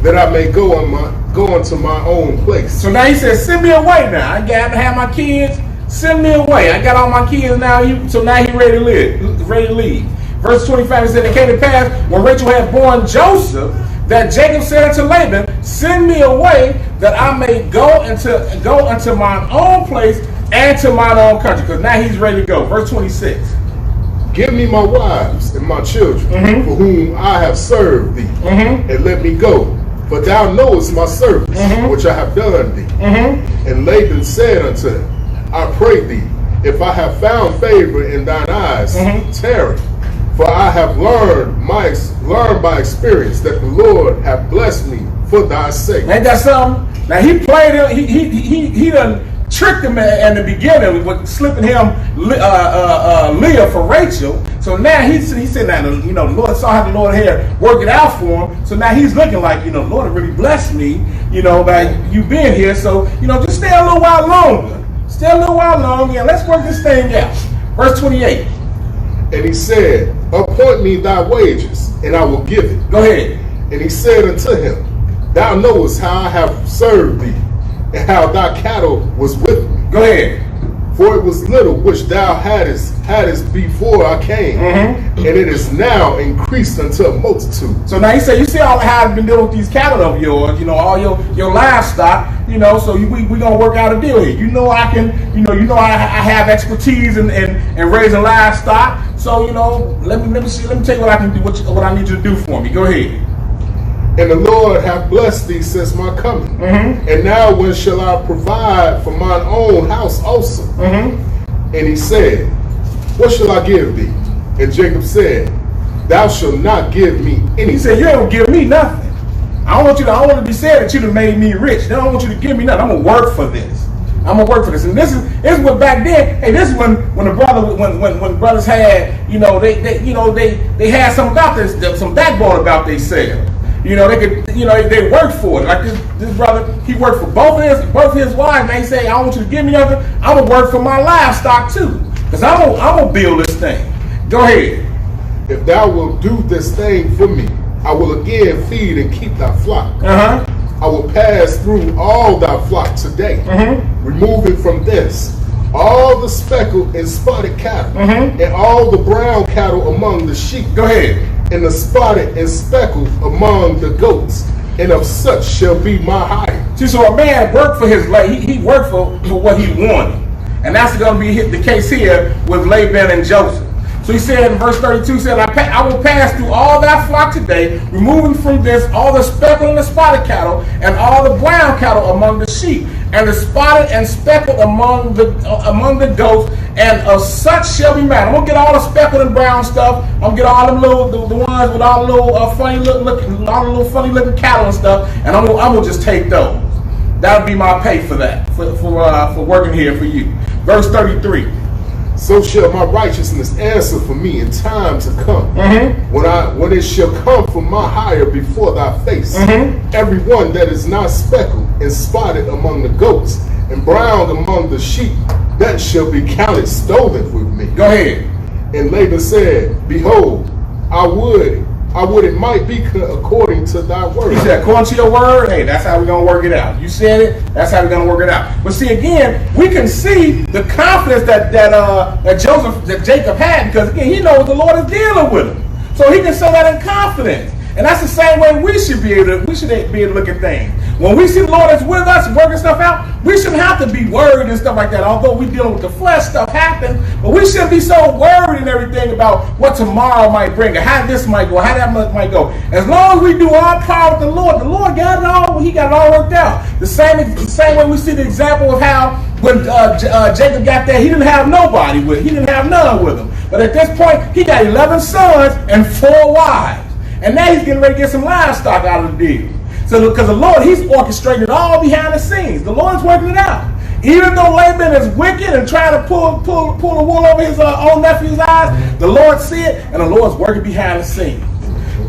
that I may go unto my own place. So now he says, send me away now. I got to have my kids. Send me away. I got all my kids now. So now he ready to leave. Verse 25 said, it came to pass, when Rachel had born Joseph, that Jacob said unto Laban, send me away, that I may go unto mine own place and to mine own country. Because now he's ready to go. Verse 26. Give me my wives and my children, for whom I have served thee, and let me go. For thou knowest my service, which I have done thee. And Laban said unto him, I pray thee, if I have found favor in thine eyes, tarry. For I have learned by experience that the Lord hath blessed me for thy sake. Ain't that something? Now he played him. He done tricked him in the beginning with slipping him Leah for Rachel. So now he said, now the Lord saw how the Lord had worked it out for him. So now he's looking like, the Lord really blessed me, by you being here. So just stay a little while longer. Stay a little while longer, and let's work this thing out. Verse 28. And he said, appoint me thy wages, and I will give it. Go ahead. And he said unto him, thou knowest how I have served thee, and how thy cattle was with me. Go ahead. For it was little which thou hadst before I came, and it is now increased unto a multitude. So now he said, you see how I've been dealing with these cattle of yours, all your livestock, so we gonna work out a deal here. I can, I have expertise in raising livestock. So let me tell you what I can do, what I need you to do for me. Go ahead. And the Lord hath blessed thee since my coming. And now when shall I provide for mine own house also? And he said, what shall I give thee? And Jacob said, thou shalt not give me anything. He said, you ain't gonna give me nothing. I don't want to be said that you done made me rich. I don't want you to give me nothing. I'm gonna work for this. I'm gonna work for this. And this is what back then. Hey, this is when brothers had, they had some about this, some backbone about themselves. They could, they worked for it. Like this brother, he worked for both his wives. And they say, I don't want you to give me nothing. I'm gonna work for my livestock too, because I'm gonna build this thing. Go ahead. If thou wilt do this thing for me, I will again feed and keep thy flock. I will pass through all thy flock today, removing from this all the speckled and spotted cattle, and all the brown cattle among the sheep. Go ahead. And the spotted and speckled among the goats, and of such shall be my hire. See, so a man worked for his life. He worked for what he wanted. And that's going to be the case here with Laban and Joseph. So he said in verse 32, said, I will pass through all thy flock today, removing from this all the speckled and the spotted cattle, and all the brown cattle among the sheep, and the spotted and speckled among the goats, and of such shall be mine. I'm gonna get all the speckled and brown stuff. I'm gonna get all them little the ones with all the little funny looking cattle and stuff, and I'm gonna just take those. That'll be my pay for that, for working here for you. Verse 33. So shall my righteousness answer for me in time to come. When it shall come from my hire before thy face. Every one that is not speckled and spotted among the goats and brown among the sheep, that shall be counted stolen with me. Go ahead. And Laban said, behold, I would it might be according to thy word. He said, according to your word, hey, that's how we're going to work it out. You said it, that's how we're going to work it out. But see, again, we can see the confidence that Jacob had, because again, he knows the Lord is dealing with him. So he can say that in confidence. And that's the same way we should be able to look at things. When we see the Lord is with us working stuff out, we shouldn't have to be worried and stuff like that. Although we dealing with the flesh, stuff happens, but we shouldn't be so worried and everything about what tomorrow might bring, or how this might go, how that might go. As long as we do our part with the Lord got it all. He got it all worked out. The same way we see the example of how when Jacob got there, he didn't have nobody with him. He didn't have none with him. But at this point, he got 11 sons and 4 wives. And now he's getting ready to get some livestock out of the deal. So because the Lord, he's orchestrating it all behind the scenes. The Lord's working it out. Even though Laban is wicked and trying to pull the wool over his own nephew's eyes, the Lord see it, and the Lord's working behind the scenes.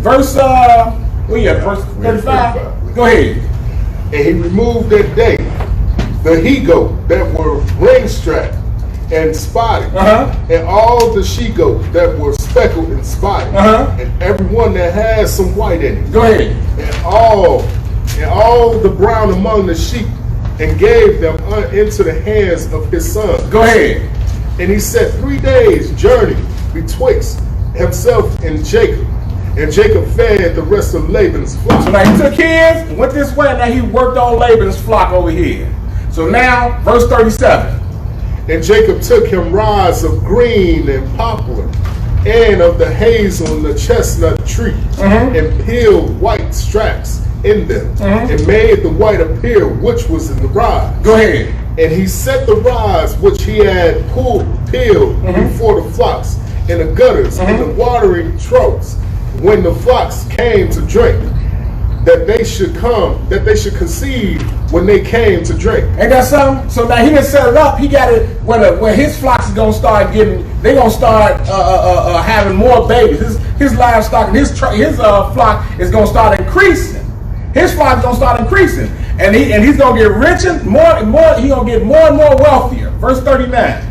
Verse 35. Go ahead. And he removed that day the he-goat that were ring-strapped and spotted, and all the she-goats that were speckled and spotted, and everyone that has some white in it. Go ahead. And all the brown among the sheep, and gave them into the hands of his sons. Go ahead. And he set 3 days' journey betwixt himself and Jacob. And Jacob fed the rest of Laban's flock. So now he took his, went this way, and now he worked on Laban's flock over here. So now, verse 37. And Jacob took him rods of green and poplar, and of the hazel and the chestnut tree, and peeled white straps in them, and made the white appear which was in the rods. Go ahead. And he set the rods which he had peeled before the flocks in the gutters and the watering troughs, when the flocks came to drink, that they should conceive when they came to drink. Ain't that something? So now he done set it up. He got it where his flocks is gonna start having more babies. His livestock and his flock is gonna start increasing. His flock is gonna start increasing, and he's gonna get richer, more and more. He's gonna get more and more wealthier. Verse 39.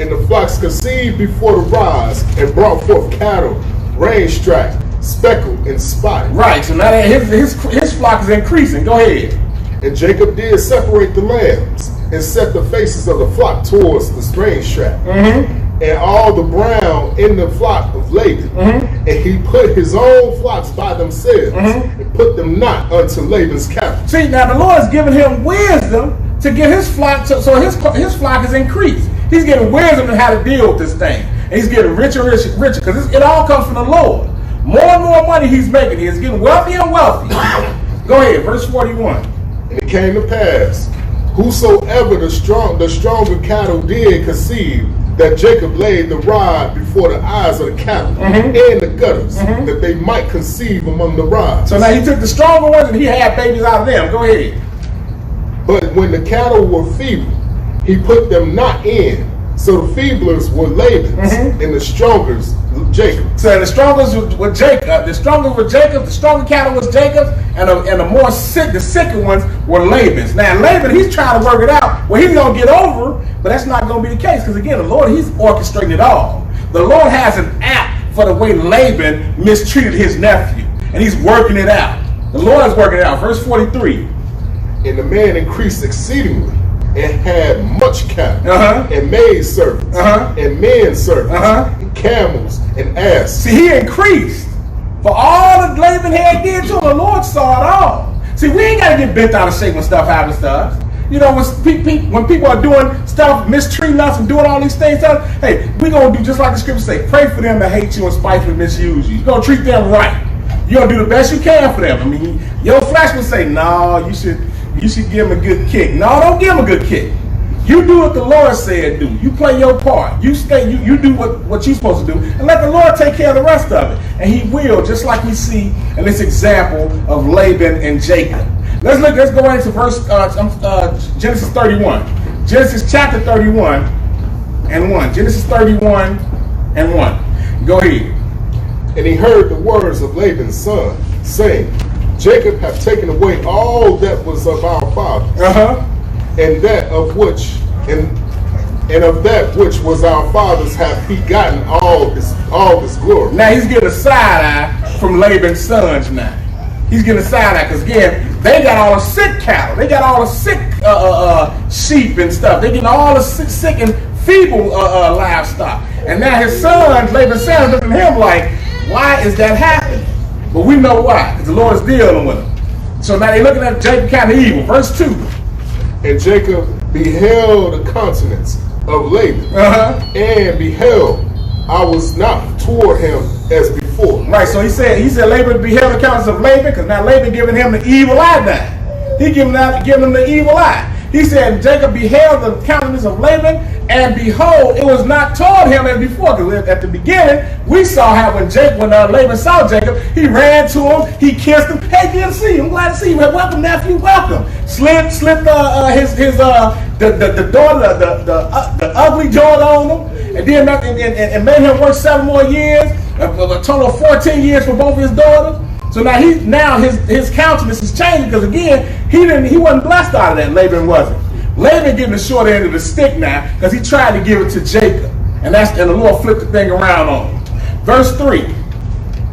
And the flocks conceived before the rods and brought forth cattle, rain-strapped, speckled, and spotted. Right. So now his flock is increasing. Go ahead. And Jacob did separate the lambs and set the faces of the flock towards the strange strap, and all the brown in the flock of Laban. And he put his own flocks by themselves, and put them not unto Laban's cattle. See, now the Lord has given him wisdom to get his flock, so his flock is increased. He's getting wisdom on how to deal with this thing. And he's getting richer, because it all comes from the Lord. More and more money he's making. He's getting wealthier and wealthier. Go ahead, verse 41. And it came to pass, whosoever the stronger cattle did conceive, that Jacob laid the rod before the eyes of the cattle and the gutters, that they might conceive among the rods. So now he took the stronger ones and he had babies out of them. Go ahead. But when the cattle were feeble, he put them not in. So the feeblers were Laban's, and the strongers Jacob. So the strongest were Jacob. The stronger were Jacob. The stronger cattle was Jacob's, and the sicker ones were Laban's. Now Laban, he's trying to work it out. Well, he's gonna get over, but that's not gonna be the case, because again, the Lord, he's orchestrating it all. The Lord has an app for the way Laban mistreated his nephew, and he's working it out. The Lord is working it out. Verse 43. And the man increased exceedingly, and had much cattle, and maid servants, and men servants, and camels, and asses. See, he increased. For all that Laban had did to him, the Lord saw it all. See, we ain't got to get bent out of shape when stuff happens to us. You know, when people are doing stuff, mistreating us and doing all these things, hey, we're going to do just like the scripture say, pray for them that hate you and spitefully misuse you. You're going to treat them right. You're going to do the best you can for them. I mean, your flesh will say, no, you should give them a good kick. No, don't give them a good kick. You do what the Lord said do. You play your part. You do what you're supposed to do, and let the Lord take care of the rest of it. And he will, just like we see in this example of Laban and Jacob. Let's go into verse Genesis 31. Genesis chapter 31 and 1. Genesis 31 and 1. Go ahead. And he heard the words of Laban's son, saying, Jacob hath taken away all that was of our fathers, and that of which and of that which was our fathers hath he gotten all this glory. Now he's getting a side eye from Laban's sons now. He's getting a side eye because again, they got all the sick cattle. They got all the sick sheep and stuff. They getting all the sick and feeble livestock. And now his sons, Laban's sons, looking at him like, why is that happening? But we know why, because the Lord is dealing with them. So now they're looking at Jacob kind of evil. Verse 2. And Jacob beheld the countenance of Laban, and beheld, I was not toward him as before. Right, so he said Laban beheld the countenance of Laban, because now Laban giving him the evil eye now. He giving him the evil eye. He said, Jacob beheld the countenance of Laban, and behold, it was not toward him as before. Because at the beginning, we saw how when Laban saw Jacob, he ran to him, he kissed him. Hey, good to see you. I'm glad to see you. Welcome, nephew. Welcome. Slipped the daughter, the ugly daughter on him, and then and made him work 7 more years, a total of 14 years for both his daughters. So now his countenance is changing because again he wasn't blessed out of that. Laban wasn't. Laban getting the short end of the stick now because he tried to give it to Jacob, and the Lord flipped the thing around on him. Verse 3.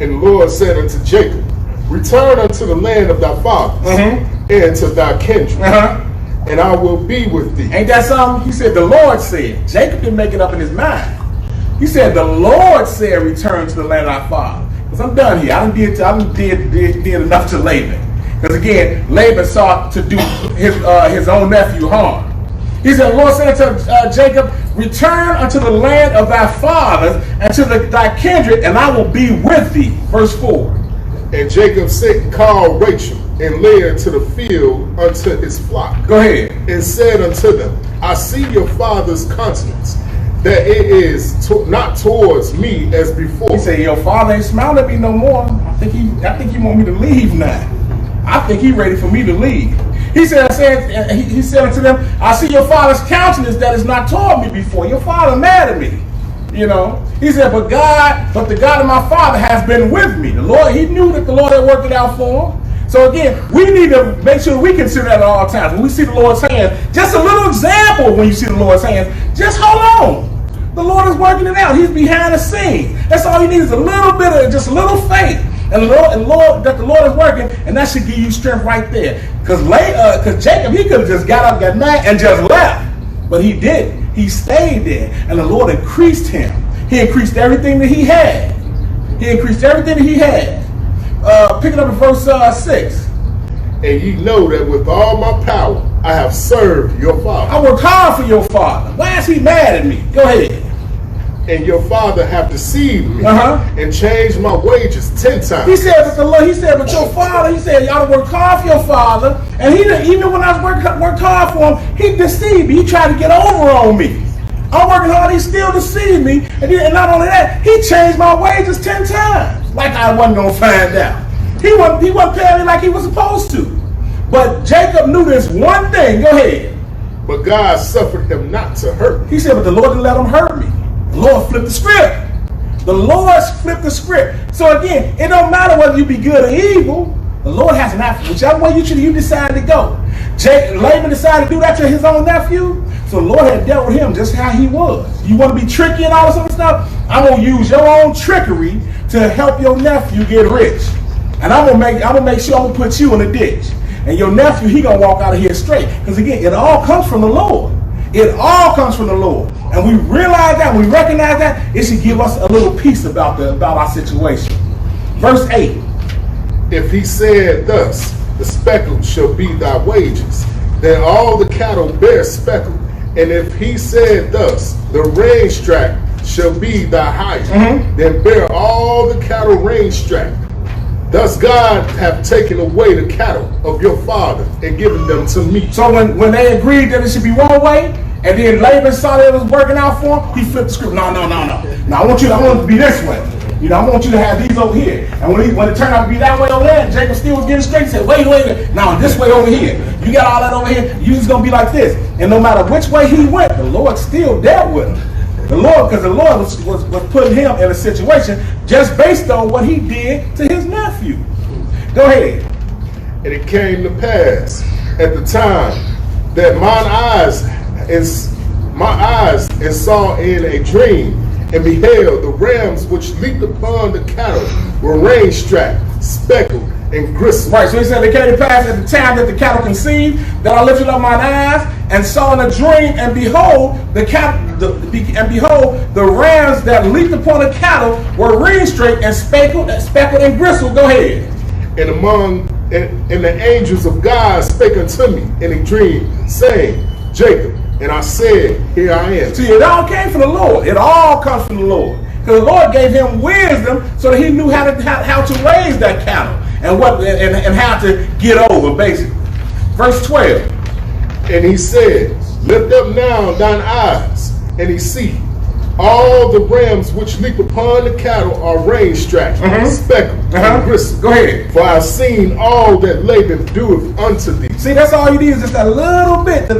And the Lord said unto Jacob, return unto the land of thy fathers and to thy kindred, and I will be with thee. Ain't that something? He said the Lord said. Jacob didn't make it up in his mind. He said the Lord said return to the land of thy fathers. I'm done here. I did enough to Laban. Because again, Laban sought to do his own nephew harm. He said, the Lord said to Jacob, return unto the land of thy fathers and to thy kindred, and I will be with thee. Verse 4. And Jacob sent and called Rachel and led her to the field unto his flock. Go ahead. And said unto them, I see your father's countenance, that it is not towards me as before. He said, your father ain't smiling at me no more. I think he want me to leave now. I think he ready for me to leave. He said unto them, I see your father's countenance that is not toward me before. Your father mad at me. You know. He said, but the God of my father has been with me. The Lord, he knew that the Lord had worked it out for him. So again, we need to make sure we consider that at all times. When we see the Lord's hand, just a little example when you see the Lord's hand, just hold on. The Lord is working it out. He's behind the scenes. That's all you need is a little bit of, just a little faith. And the Lord is working, and that should give you strength right there. Because Jacob, he could have just got up, got mad, and just left. But he didn't. He stayed there. And the Lord increased him. He increased everything that he had. Picking up in verse 6. And ye know that with all my power I have served your father. I worked hard for your father. Why is he mad at me? Go ahead. And your father have deceived me and changed my wages 10 times. He said, but your father, he said, y'all worked hard for your father. And he didn't, even when I worked hard for him, he deceived me. He tried to get over on me. I'm working hard, he still deceived me. And not only that, he changed my wages 10 times. Like I wasn't going to find out. He wasn't paying me like he was supposed to. But Jacob knew this one thing. Go ahead. But God suffered him not to hurt. He said, but the Lord didn't let him hurt me. The Lord flipped the script. The Lord flipped the script. So again, it don't matter whether you be good or evil. The Lord has an option. Whichever way you decide to go. Laban decided to do that to his own nephew. So the Lord had dealt with him just how he was. You want to be tricky and all this other stuff? I'm going to use your own trickery to help your nephew get rich. And I'm gonna make sure I'm gonna put you in a ditch. And your nephew, he gonna walk out of here straight. Because again, it all comes from the Lord. It all comes from the Lord. And we realize that, we recognize that, it should give us a little peace about our situation. Verse 8. If he said thus, the speckle shall be thy wages, then all the cattle bear speckle. And if he said thus, the range tract shall be thy height, then bear all the cattle range tract. Thus God hath taken away the cattle of your father and given them to me. So when they agreed that it should be one way, and then Laban saw that it was working out for him, he flipped the script. No. Now I want it to be this way. You know, I want you to have these over here. And when it turned out to be that way over there, and Jacob still was getting straight, he said, wait. Now this way over here. You got all that over here. You just gonna be like this. And no matter which way he went, the Lord still dealt with him. The Lord, because the Lord was putting him in a situation just based on what he did to his nephew. Go ahead. And it came to pass at the time that mine eyes and saw in a dream, and beheld the rams which leaped upon the cattle were range strapped, speckled, and gristled. Right, so he said it came to pass at the time that the cattle conceived, that I lifted up mine eyes and saw in a dream, and behold, the rams that leaped upon the cattle were ring straight and speckled and gristled. Go ahead. And the angels of God spake unto me in a dream, saying, Jacob. And I said, here I am. See, it all came from the Lord. It all comes from the Lord. Because the Lord gave him wisdom so that he knew how to raise that cattle and how to get over, basically. Verse 12. And he said, lift up now thine eyes, and he see all the rams which leap upon the cattle are range strapped, speckled, and gristled. Go ahead. For I have seen all that Laban doeth unto thee. See, that's all you need is just a little bit. The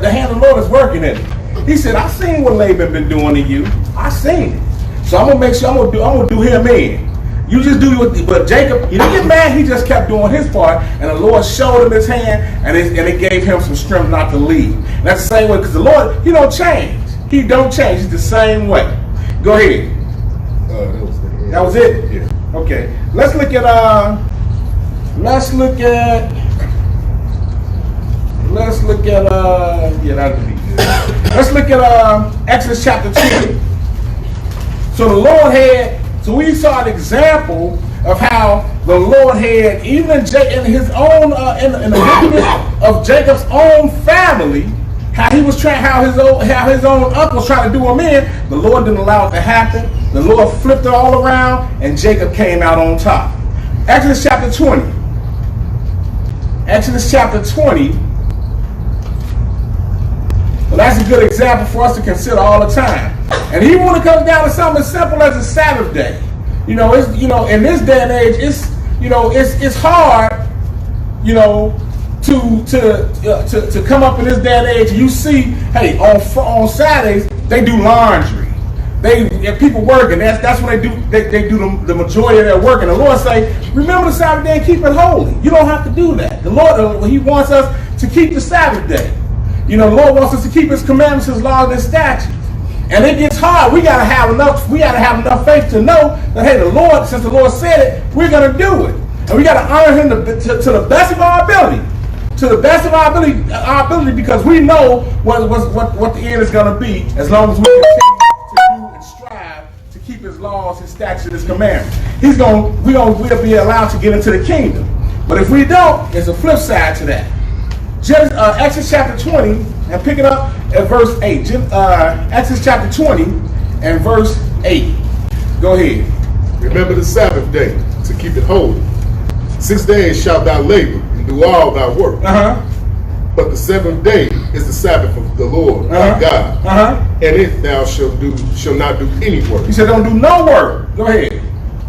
hand of the Lord is working in it. He said, I seen what Laban been doing to you. I seen it. So I'm gonna make sure I'm gonna do him in. You just do what, but Jacob, he didn't get mad. He just kept doing his part, and the Lord showed him his hand, and it gave him some strength not to leave. And that's the same way, because the Lord, he don't change. He don't change. He's the same way. Go ahead. That was it? Yeah. Okay. Let's look at Exodus chapter 2. So the Lord we saw an example of how the Lord had, even in his own in the wickedness of Jacob's own family, how his own uncles tried to do him in. The Lord didn't allow it to happen. The Lord flipped it all around, and Jacob came out on top. Exodus chapter 20. Exodus chapter 20. Well, that's a good example for us to consider all the time. And even when it comes down to something as simple as a Sabbath day, in this day and age, it's hard, to come up in this day and age. You see, hey, on Saturdays they do laundry. If people working, that's when they do the majority of their work. And the Lord say, remember the Sabbath day and keep it holy. You don't have to do that. The Lord, he wants us to keep the Sabbath day. The Lord wants us to keep his commandments, his laws, and statutes. And it gets hard. We gotta have enough faith to know that, hey, the Lord, since the Lord said it, we're gonna do it. And we gotta honor him to the best of our ability. To the best of our ability, because we know what the end is gonna be, as long as we continue to do and strive to keep his laws, his statutes, and his commandments. We'll be allowed to get into the kingdom. But if we don't, there's a flip side to that. Exodus chapter 20, and pick it up at verse 8. Exodus chapter 20 and verse 8. Go ahead. Remember the Sabbath day to keep it holy. 6 days shalt thou labor and do all thy work. But the seventh day is the Sabbath of the Lord thy God. And it thou shalt not do any work. He said, don't do no work. Go ahead.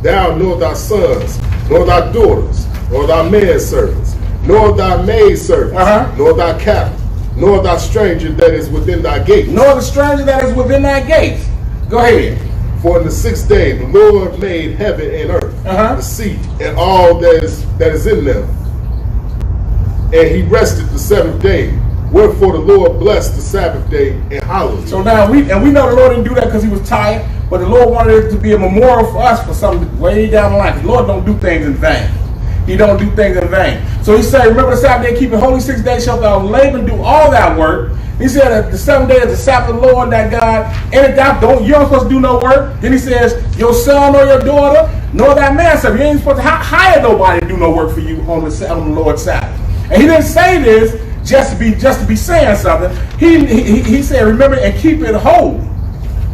Thou nor thy sons, nor thy daughters, nor thy manservants, nor thy maidservants, nor thy cattle, nor thy stranger that is within thy gates. Nor the stranger that is within thy gates. Go ahead. For in the 6th day the Lord made heaven and earth, the sea, and all that is in them. And he rested the 7th day. Wherefore the Lord blessed the Sabbath day and hallowed it. So now we know the Lord didn't do that because he was tired, but the Lord wanted it to be a memorial for us for something way down the line. The Lord don't do things in vain. He don't do things in vain. So he said, remember the Sabbath day, keep it holy. 6 days shalt thou labor and do all that work. He said that the 7th day is the Sabbath of the Lord that God. And you aren't supposed to do no work. Then he says, your son or your daughter, nor that manservant. You ain't supposed to hire nobody to do no work for you on the Lord's Sabbath. And he didn't say this just to be saying something. He said, remember and keep it holy,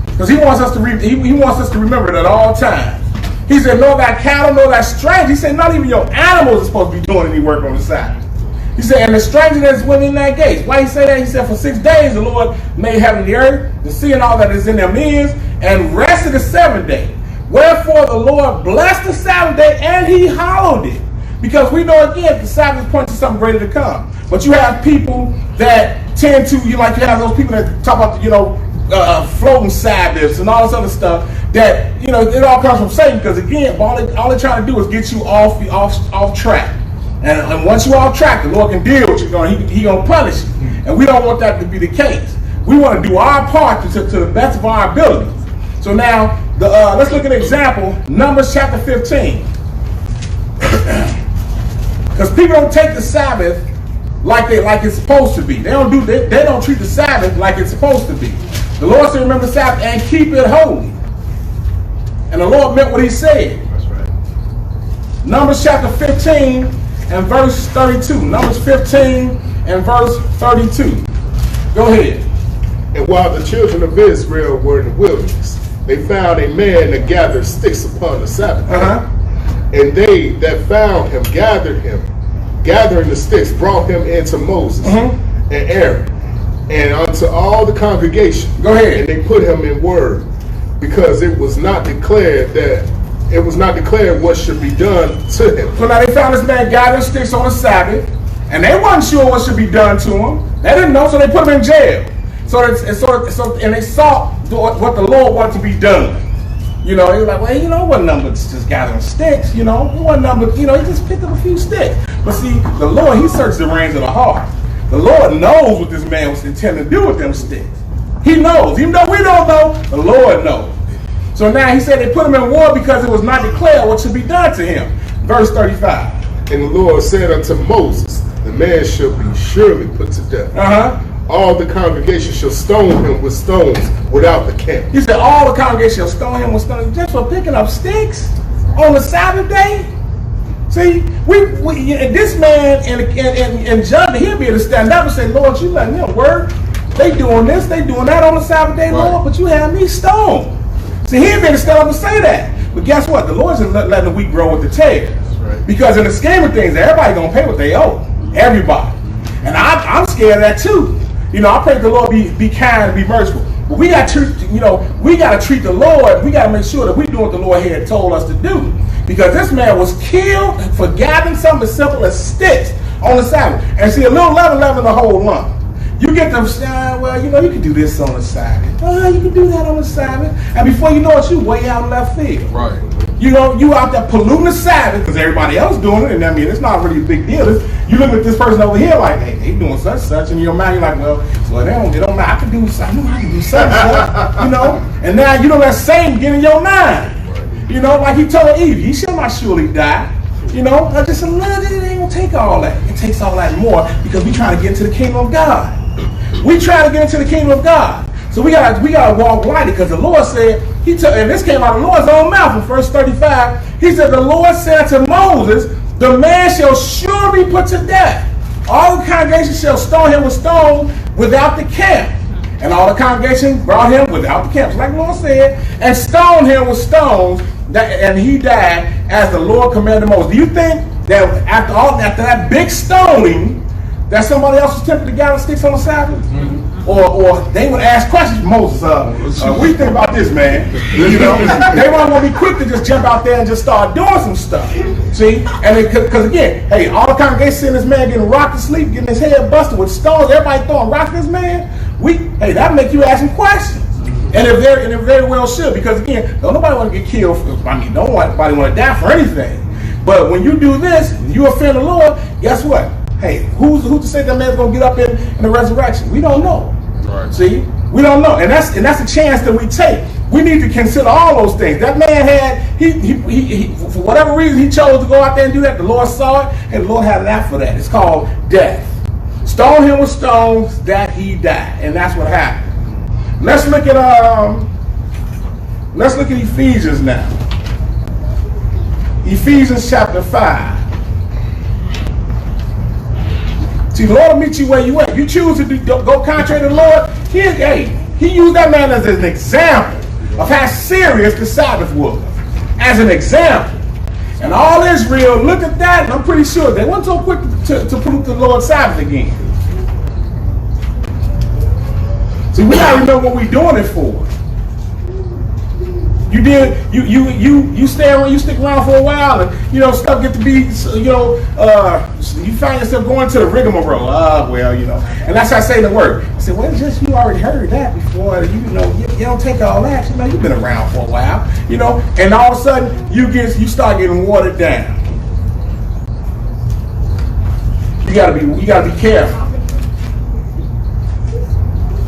because he wants us to remember it at all times. He said, nor thy cattle, nor thy stranger. He said, not even your animals are supposed to be doing any work on the Sabbath. He said, and the stranger that's within thy gates. Why he say that? He said, for 6 days the Lord made heaven and the earth, the sea and all that is in them is, and rested the 7th day. Wherefore the Lord blessed the Sabbath day, and he hallowed it. Because we know, again, the Sabbath points to something greater to come. But you have people that tend to, you have those people that talk about, floating Sabbaths and all this other stuff that, it all comes from Satan, because, again, all they're trying to do is get you off track. And once you're off track, the Lord can deal with you. He's going to punish you. And we don't want that to be the case. We want to do our part to the best of our abilities. So now, let's look at an example, Numbers chapter 15. Because people don't take the Sabbath like it's supposed to be. They don't treat the Sabbath like it's supposed to be. The Lord said, remember the Sabbath and keep it holy. And the Lord meant what he said. That's right. Numbers chapter 15 and verse 32. Numbers 15 and verse 32. Go ahead. And while the children of Israel were in the wilderness, they found a man that gathered sticks upon the Sabbath. And they that found him, gathering the sticks, brought him into Moses and Aaron, and unto all the congregation. Go ahead. And they put him in word, because it was not declared what should be done to him. So now they found this man gathering sticks on the Sabbath, and they wasn't sure what should be done to him. They didn't know, so they put him in jail. And they saw what the Lord wanted to be done. He was like, well, it wasn't nothing but just gathering sticks, it wasn't nothing but, he just picked up a few sticks. But see, the Lord, he searches the reins of the heart. The Lord knows what this man was intending to do with them sticks. He knows. Even though we don't know, the Lord knows. So now he said they put him in war because it was not declared what should be done to him. Verse 35. And the Lord said unto Moses, the man shall be surely put to death. All the congregation shall stone him with stones without the camp. He said all the congregation shall stone him with stones just for picking up sticks on the Sabbath day. See, this man in judgment, he'll be able to stand up and say, Lord, you letting them work. They doing this, they doing that on the Sabbath day, Lord, but you have me stoned. See, he'll be able to stand up and say that. But guess what? The Lord's just letting the wheat grow with the tares. Right. Because in the scheme of things, everybody's going to pay what they owe. Everybody. And I'm scared of that too. I pray the Lord be kind and be merciful. But we got to treat the Lord. We got to make sure that we do what the Lord had told us to do. Because this man was killed for gathering something as simple as sticks on the Sabbath. And see, a little leaven the whole lump. You get them, you can do this on the Sabbath. You can do that on the Sabbath. And before you know it, you way out in left field. Right. You out there polluting the Sabbath because everybody else doing it. And it's not really a big deal. You look at this person over here like, hey, they doing such, and in your mind, you're like, well, they don't matter. I can do something. I can do something, And now, that same get in your mind. Like he told Eve, he shall not surely die. Just a little bit, it ain't going to take all that. It takes all that more because we trying to get into the kingdom of God. We try to get into the kingdom of God. So we gotta walk lightly because the Lord said, and this came out of the Lord's own mouth in verse 35. He said, the Lord said to Moses, the man shall surely be put to death. All the congregation shall stone him with stones without the camp. And all the congregation brought him without the camp, so like the Lord said, and stoned him with stones, and he died as the Lord commanded Moses. Do you think that after that big stoning, that somebody else was tempted to gather sticks on the Sabbath? Mm-hmm. Or they would ask questions, Moses, what do you think about this, man? They might want to be quick to just jump out there and just start doing some stuff. See? And because again, hey, all the congregation seeing this man getting rocked to sleep, getting his head busted with stones, everybody throwing rocks at this man, that'll make you ask some questions. And if they very well should, because again, don't nobody want to get killed. Don't nobody want to die for anything. But when you do this, you offend the Lord, guess what? Hey, who's to say that man's gonna get up in the resurrection? We don't know. Right. See, we don't know, and that's a chance that we take. We need to consider all those things. That man had he for whatever reason he chose to go out there and do that. The Lord saw it, and the Lord had an act for that. It's called death. Stone him with stones that he died, and that's what happened. Let's look at Ephesians now. Ephesians chapter 5. See, the Lord will meet you where you at. You choose to go contrary to the Lord. He used that man as an example of how serious the Sabbath was. As an example. And all Israel looked at that, and I'm pretty sure they weren't so quick to pollute the Lord's Sabbath again. See, we gotta remember what we're doing it for. You stay around, you stick around for a while, and stuff get to be, you find yourself going to the rigmarole. And that's how I say the word. I said, well, it's just you already heard that before. You don't take all that. You've been around for a while, and all of a sudden you start getting watered down. You gotta be careful.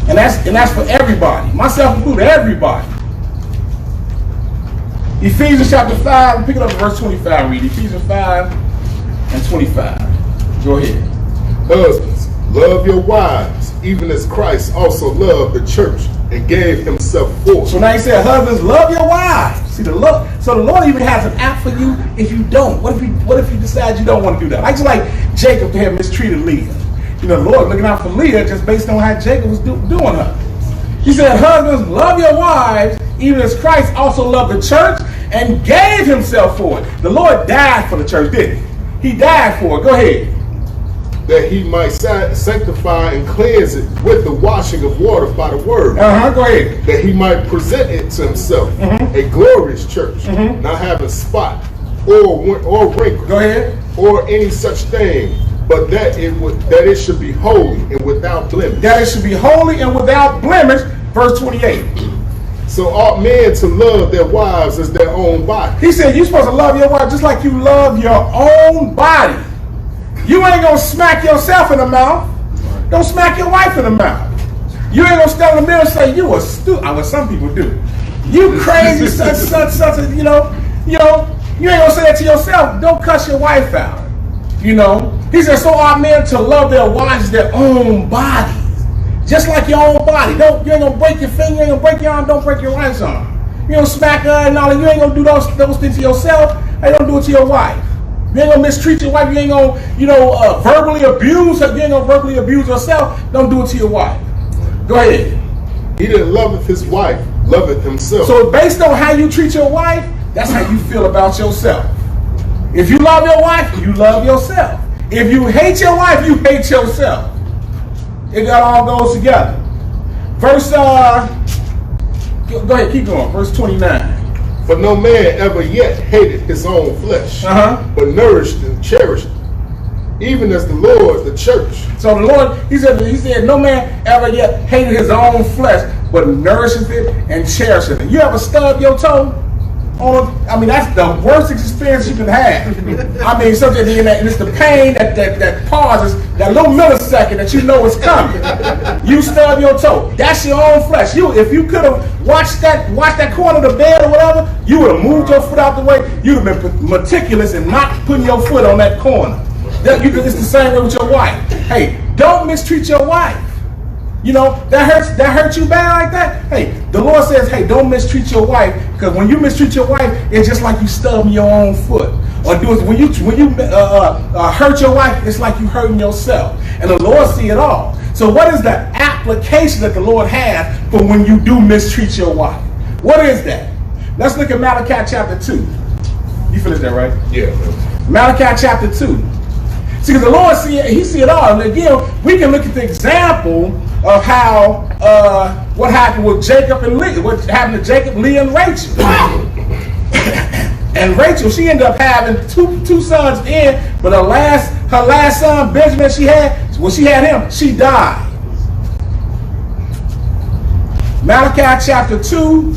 And that's for everybody, myself included, everybody. Ephesians chapter 5, pick it up at verse 25, read Ephesians 5 and 25. Go ahead. Husbands, love your wives, even as Christ also loved the church and gave himself for her. So now he said, husbands, love your wives. See, so the Lord even has an app for you if you don't. What if you decide you don't want to do that? Just like Jacob had mistreated Leah. The Lord looking out for Leah just based on how Jacob was doing her. He said, husbands, love your wives, even as Christ also loved the church and gave himself for it. The Lord died for the church, didn't he? He died for it. Go ahead. That he might sanctify and cleanse it with the washing of water by the word. Go ahead. That he might present it to himself, a glorious church, not having spot or wrinkle, go ahead, or any such thing, but that it should be holy and without blemish. That it should be holy and without blemish. Verse 28. So ought men to love their wives as their own body. He said you're supposed to love your wife just like you love your own body. You ain't gonna smack yourself in the mouth. Don't smack your wife in the mouth. You ain't gonna stand in the mirror and say you a stupid. What some people do. You crazy, such. You ain't gonna say that to yourself. Don't cuss your wife out. He said, so ought men to love their wives as their own bodies. Just like your own body. You ain't gonna break your finger, you ain't gonna break your arm, don't break your wife's arm. You don't smack her and all that. You ain't gonna do those things to yourself. Hey, don't do it to your wife. You ain't gonna mistreat your wife. You ain't gonna, verbally abuse her. You ain't gonna verbally abuse yourself. Don't do it to your wife. Go ahead. He that loveth his wife, loveth himself. So based on how you treat your wife, that's how you feel about yourself. If you love your wife, you love yourself. If you hate your wife, you hate yourself. It all goes together. Verse, go ahead, keep going. Verse 29. For no man ever yet hated his own flesh, but nourished and cherished it, even as the Lord, the church. So the Lord, he said, no man ever yet hated his own flesh, but nourishes it and cherishes it. You ever stub your toe? That's the worst experience you can have. Something and it's the pain that pauses, that little millisecond that you know is coming. You stub your toe. That's your own flesh. If you could have watched that corner of the bed or whatever, you would have moved your foot out the way. You'd have been meticulous and not putting your foot on that corner. It's the same way with your wife. Hey, don't mistreat your wife. That hurts you bad like that. Hey, the Lord says, hey, don't mistreat your wife, because when you mistreat your wife, it's just like you stubbing your own foot. Or when you hurt your wife, it's like you hurting yourself. And the Lord see it all. So what is the application that the Lord has for when you do mistreat your wife? What is that? Let's look at Malachi chapter 2. You finished that, right? Yeah. Malachi chapter 2. See, because the Lord he see it all. And again, we can look at the example of how what happened with Jacob and Leah, what happened to Jacob, Leah, and Rachel. And Rachel, she ended up having two sons but her last son, Benjamin, she had him, she died. Malachi chapter 2,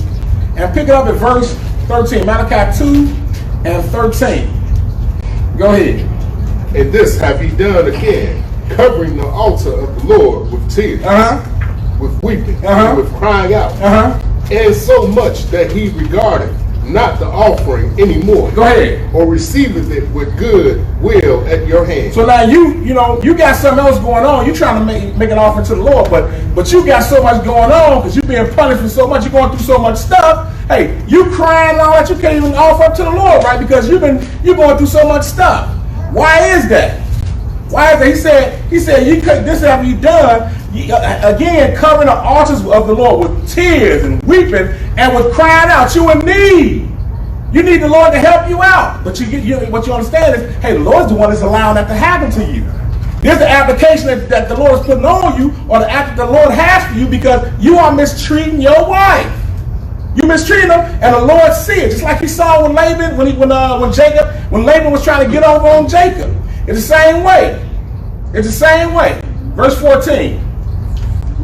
and pick it up at verse 13. Malachi 2 and 13. Go ahead. And this have he done again, covering the altar of the Lord with tears, with weeping, and with crying out, and so much that he regarded not the offering anymore. Go ahead. Or receiveth it with good will at your hand. So now you got something else going on. You're trying to make an offering to the Lord, but you got so much going on because you're being punished for so much. You're going through so much stuff. Hey, you crying and all that, you can't even offer up to the Lord, right? Because you're going through so much stuff. Why is that? Why is that? He said, you could, this have you done, again, covering the altars of the Lord with tears and weeping and with crying out. You in need. You need the Lord to help you out. But what you understand is, hey, the Lord's the one that's allowing that to happen to you. There's the application that the Lord is putting on you, or the act that the Lord has for you, because you are mistreating your wife. You mistreating them, and the Lord see it. Just like he saw when Laban, when Laban was trying to get over on Jacob. It's the same way. It's the same way. Verse 14.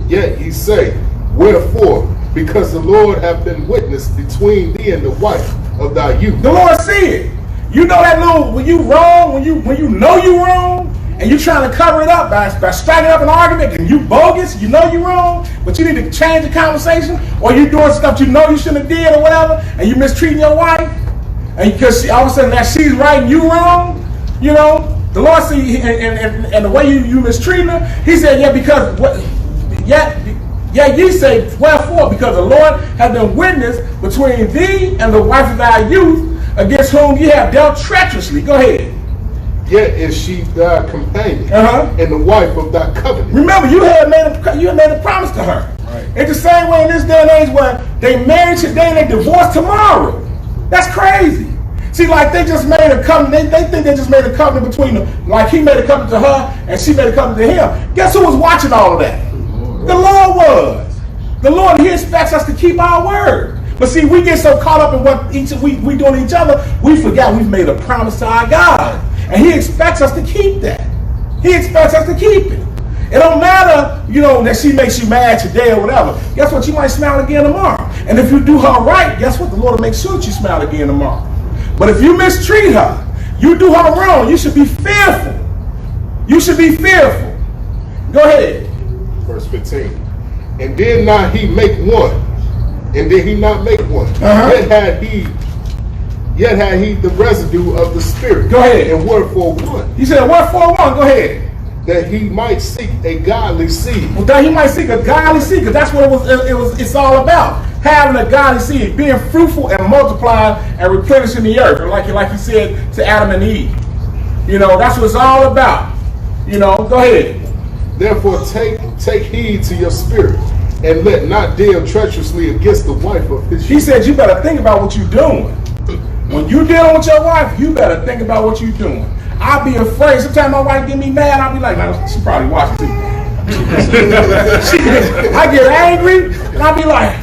Yet ye say, wherefore? Because the Lord hath been witness between thee and the wife of thy youth. The Lord see it. You know that little, when you wrong, when you know you wrong, and you trying to cover it up by striking up an argument, and you bogus, you know you wrong, but you need to change the conversation, or you doing stuff you know you shouldn't have did or whatever, and you mistreating your wife, and because all of a sudden that she's right and you wrong, you know, the Lord see, and the way you mistreating her, he said, yeah, because what, yeah, ye say, wherefore? Because the Lord has been witness between thee and the wife of thy youth, against whom ye have dealt treacherously. Go ahead. Yet is she thy companion and the wife of thy covenant. Remember, you had made a promise to her. Right. It's the same way in this day and age where they married today and they divorce tomorrow. That's crazy. See, like they just made a covenant. They think they just made a covenant between them. Like he made a covenant to her and she made a covenant to him. Guess who was watching all of that? The Lord was. The Lord, he expects us to keep our word. But see, we get so caught up in what we doing to each other, we forget we've made a promise to our God. And he expects us to keep that. He expects us to keep it. It don't matter, you know, that she makes you mad today or whatever. Guess what? You might smile again tomorrow. And if you do her right, guess what? The Lord will make sure that you smile again tomorrow. But if you mistreat her, you do her wrong, you should be fearful. You should be fearful. Go ahead. Verse 15. And did not he make one? And did he not make one? Yet had he the residue of the Spirit. Go ahead. And wherefore one? He said, wherefore one? Go ahead. That he might seek a godly seed. Well, that he might seek a godly seed, because that's what it's all about. Having a godly seed, being fruitful and multiplying and replenishing the earth. And like he said to Adam and Eve. You know, that's what it's all about. You know, go ahead. Therefore take heed to your spirit, and let not deal treacherously against the wife of his youth. He said you better think about what you're doing. When you dealing with your wife, you better think about what you're doing. I'll be afraid. Sometimes my wife get me mad. I'll be like, man, she probably watching too. I get angry, and I'll be like,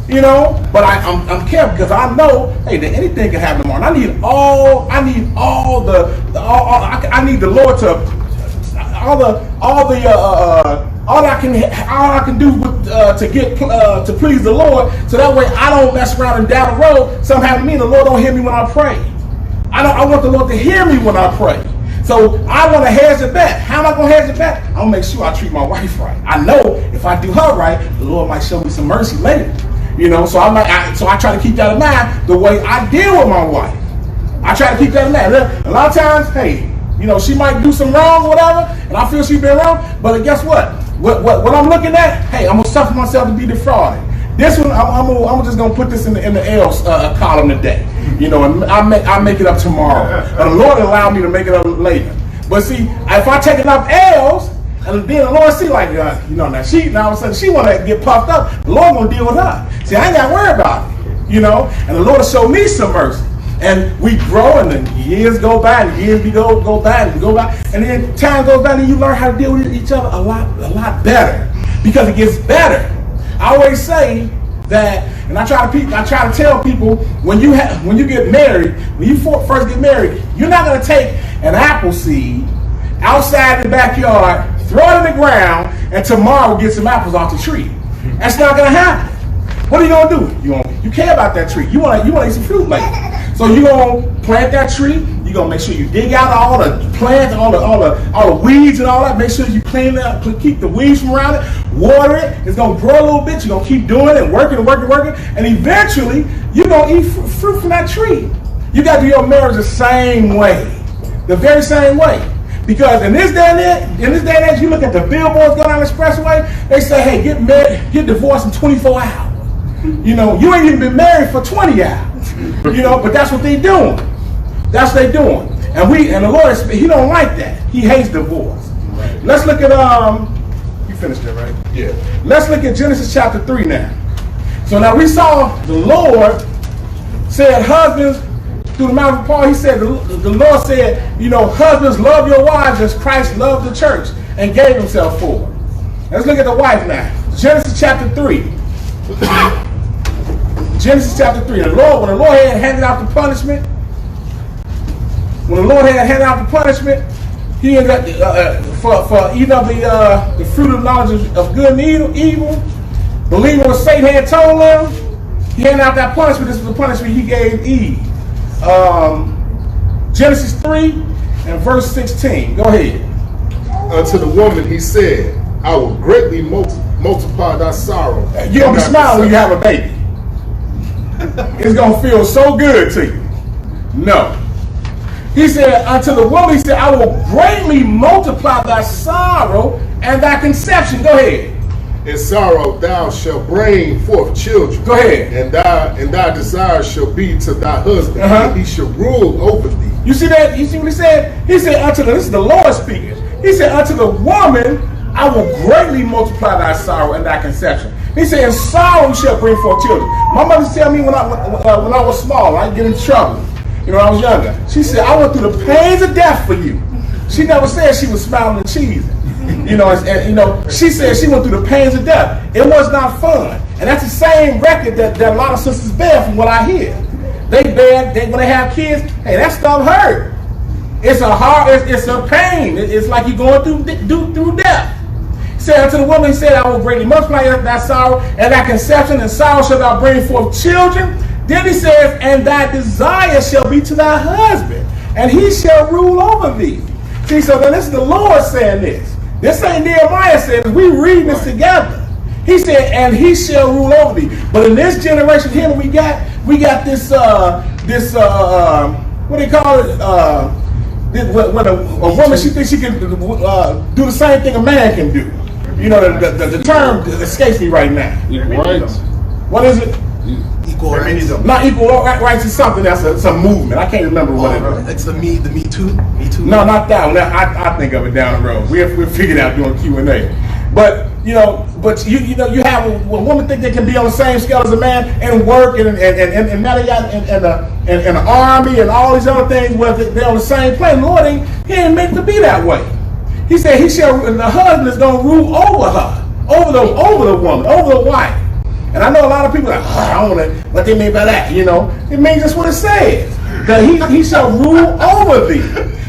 you know. But I'm careful because I know, hey, that anything can happen tomorrow. And I need the Lord to all I can do to please the Lord, so that way I don't mess around and down the road something happen to me and the Lord don't hear me when I pray. I want the Lord to hear me when I pray. So I want to hedge it back. How am I going to hedge it back? I'm going to make sure I treat my wife right. I know if I do her right, the Lord might show me some mercy later. You know, so I try to keep that in mind the way I deal with my wife. I try to keep that in mind. A lot of times, hey, you know, she might do some wrong or whatever, and I feel she's been wrong, but guess what? What I'm looking at, hey, I'm going to suffer myself to be defrauded. This one, I'm just going to put this in the L's column today. You know, and I'll make it up tomorrow. But the Lord allowed me to make it up later. But see, if I take enough L's, and then the Lord see like, you know, now all of a sudden she want to get puffed up, the Lord going to deal with her. See, I ain't got to worry about it, you know, and the Lord will show me some mercy. And we grow, and the years go by, and years go by, and then time goes by, and you learn how to deal with each other a lot better, because it gets better. I always say that, and I try to tell people, when you get married, when you first get married, you're not going to take an apple seed outside the backyard, throw it in the ground, and tomorrow get some apples off the tree. That's not going to happen. What are you going to do? You care about that tree. You want to eat some fruit later. So you're going to plant that tree. You're going to make sure you dig out all the plants, all the weeds and all that. Make sure you clean it up, keep the weeds from around it, water it. It's going to grow a little bit. You're going to keep doing it, working. And eventually, you're going to eat fruit from that tree. You got to do your marriage the same way. The very same way. Because in this day and age, you look at the billboards going down the expressway, they say, hey, get divorced in 24 hours. You know, you ain't even been married for 20 hours. You know, but that's what they doing. That's what they doing. And the Lord, he don't like that. He hates divorce. Right. Let's look at, you finished it, right? Yeah. Let's look at Genesis chapter 3 now. So now we saw the Lord said, husbands, through the mouth of Paul, he said, the Lord said, you know, husbands, love your wives as Christ loved the church and gave himself for it. Let's look at the wife now. Genesis chapter 3. Genesis chapter 3. When the Lord had handed out the punishment, he ended up for eating of the fruit of knowledge of good and evil, believing what Satan had told them. He handed out that punishment. This was the punishment he gave Eve. Genesis 3 and verse 16. Go ahead. Unto the woman he said, I will greatly multiply thy sorrow. You're going to be smiling when you have a baby. It's going to feel so good to you. No. He said, unto the woman, he said, I will greatly multiply thy sorrow and thy conception. Go ahead. In sorrow thou shalt bring forth children. Go ahead. And thy desire shall be to thy husband, and he shall rule over thee. You see that? You see what he said? He said, this is the Lord speaking. He said, unto the woman, I will greatly multiply thy sorrow and thy conception. He said, in sorrow you shall bring forth children. My mother used to tell me when I was small, I'd get in trouble. You know, when I was younger. She said, I went through the pains of death for you. She never said she was smiling and cheesing. You know, she said she went through the pains of death. It was not fun. And that's the same record that a lot of sisters bear from what I hear. They bear, when they have kids, hey, that stuff hurt. It's a pain. It's like you're going through death. He said unto the woman, he said, I will greatly multiply thy sorrow and thy conception, and sorrow shalt thou bring forth children. Then he says, and thy desire shall be to thy husband, and he shall rule over thee. See, so then this is the Lord saying this. This ain't Nehemiah saying this. We read this together. He said, and he shall rule over thee. But in this generation here, we got this what do they call it? When a woman, she thinks she can do the same thing a man can do. You know, the term escapes me right now. Right. What is it? Equal rights. Not equal rights is something that's a movement. I can't remember what it is. It's the Me Too. No, not that one. I think of it down the road. We'll figure it out doing Q&A. But you have a woman think they can be on the same scale as a man and work and the army and all these other things where they're on the same plane. The Lord he ain't meant to be that way. He said the husband is going to rule over her, over the woman, over the wife. And I know a lot of people are like, I don't know what they mean by that. You know, it means just what it says. That he shall rule over thee.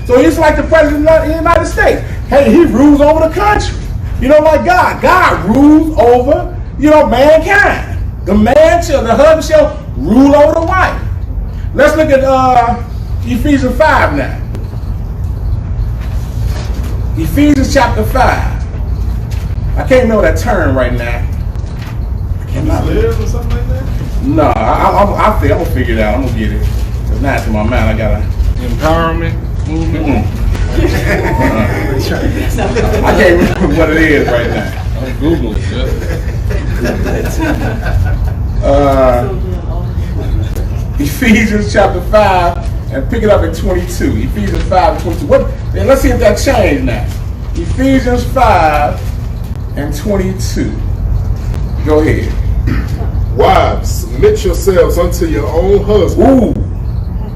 So it's like the president of the United States. Hey, he rules over the country. You know, like God. God rules over, mankind. The husband shall rule over the wife. Let's look at Ephesians 5 now. Ephesians chapter 5. I can't remember that term right now. Live or something like that? No, I think I'm gonna figure it out. I'm gonna get it. It's not to my mind. I gotta empowerment. I can't remember what it is right now. I'm Googling it. Ephesians chapter 5 and pick it up at 22. Ephesians 5 and 22. Let's see if that changed now. Ephesians 5 and 22. Go ahead. Wives, submit yourselves unto your own husband. Ooh.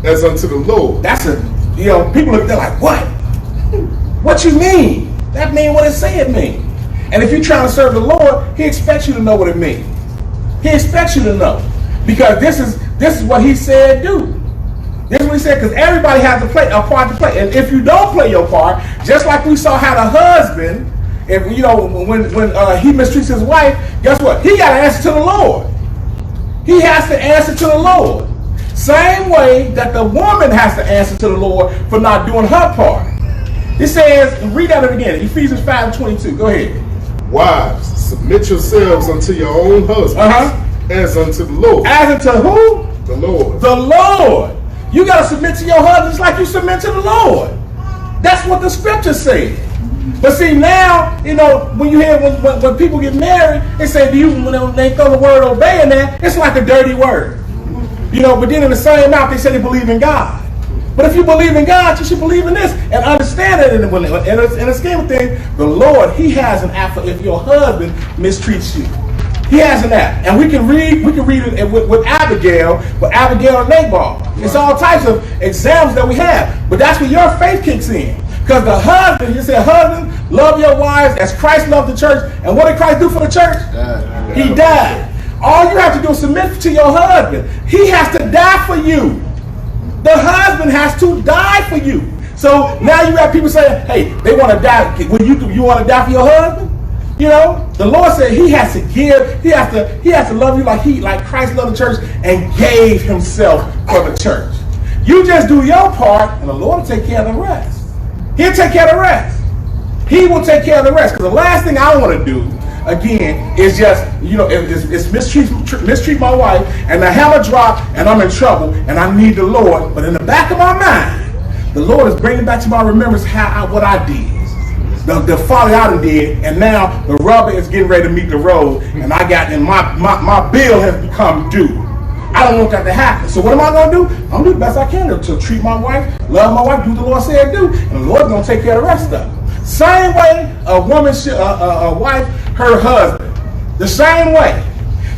As unto the Lord. That's people look there like, what? What you mean? That mean what it say it mean. And if you're trying to serve the Lord, he expects you to know what it means. He expects you to know. Because this is what he said do. This is what he said, because everybody has to play a part to play. And if you don't play your part, just like we saw how the husband, if when he mistreats his wife, guess what? He got to answer to the Lord. He has to answer to the Lord. Same way that the woman has to answer to the Lord for not doing her part. It says, read that again, Ephesians 5:22. Go ahead. Wives, submit yourselves unto your own husbands as unto the Lord. As unto who? The Lord. The Lord. You got to submit to your husband just like you submit to the Lord. That's what the scripture says. But see now, when you hear when people get married, they say, when they throw the word obey in there, it's like a dirty word. But then in the same mouth they say they believe in God. But if you believe in God, you should believe in this and understand that in the scheme of things, the Lord, He has an app for if your husband mistreats you. He has an app, and we can read it with Abigail and Nabal. It's all types of examples that we have, but that's where your faith kicks in. Because the husband, you said, husband, love your wives as Christ loved the church. And what did Christ do for the church? He died. All you have to do is submit to your husband. He has to die for you. The husband has to die for you. So now you have people saying, hey, they want to die. You want to die for your husband? You know, the Lord said He has to give. He has to love you like Christ loved the church and gave Himself for the church. You just do your part, and the Lord will take care of the rest. He'll take care of the rest. He will take care of the rest. Because the last thing I want to do, again, is just, is mistreat my wife, and the hammer drop, and I'm in trouble, and I need the Lord. But in the back of my mind, the Lord is bringing back to my remembrance what I did. The folly I done did, and now the rubber is getting ready to meet the road, and my bill has become due. I don't want that to happen. So what am I going to do? I'm going to do the best I can to treat my wife, love my wife, do what the Lord said do, and the Lord's going to take care of the rest of it. Same way a woman should, a wife, her husband. The same way.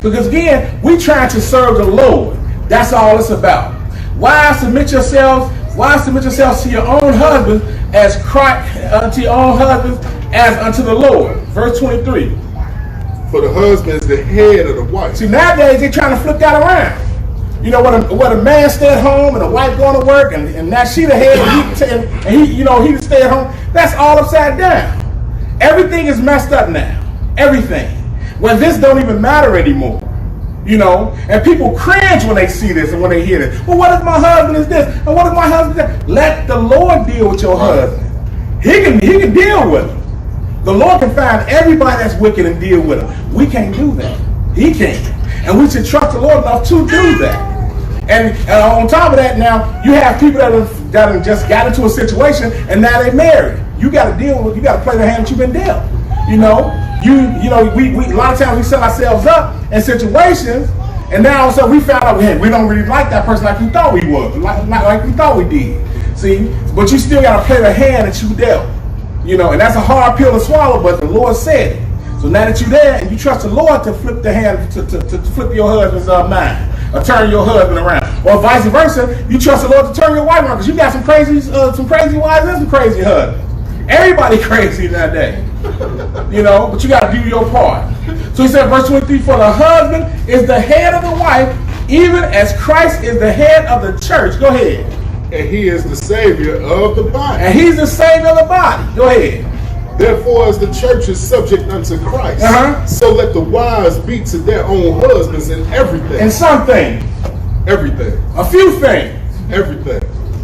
Because again, we trying to serve the Lord. That's all it's about. Wives, submit yourselves to your own husband as Christ, to your own husbands as unto the Lord. Verse 23. For the husband is the head of the wife. See, nowadays they're trying to flip that around. You know, when a man stay at home and a wife going to work, and now she the head, and he he the stay at home. That's all upside down. Everything is messed up now. Everything. When this don't even matter anymore. You know, and people cringe when they see this and when they hear this. Well, what if my husband is this? And what if my husband is that? Let the Lord deal with your husband. He can deal with him. The Lord can find everybody that's wicked and deal with them. We can't do that. He can. And we should trust the Lord enough to do that. And on top of that, now you have people that have just got into a situation and now they're married. You got to deal with. You got to play the hand that you've been dealt. You know, we a lot of times we set ourselves up in situations, and now all of a sudden we found out, hey, we don't really like that person like we thought we would, like we thought we did. See, but you still got to play the hand that you dealt. You know, and that's a hard pill to swallow, but the Lord said it. So now that you're there and you trust the Lord to flip the hand, to flip your husband's mind, or turn your husband around, or vice versa, you trust the Lord to turn your wife around, because you got some crazy wives and some crazy husbands. Everybody crazy nowadays. You know, but you got to do your part. So he said, verse 23, for the husband is the head of the wife, even as Christ is the head of the church. Go ahead. And He is the Savior of the body. And He's the Savior of the body. Go ahead. Therefore, as the church is subject unto Christ, so let the wives be to their own husbands in everything. In some things. Everything. A few things. Everything.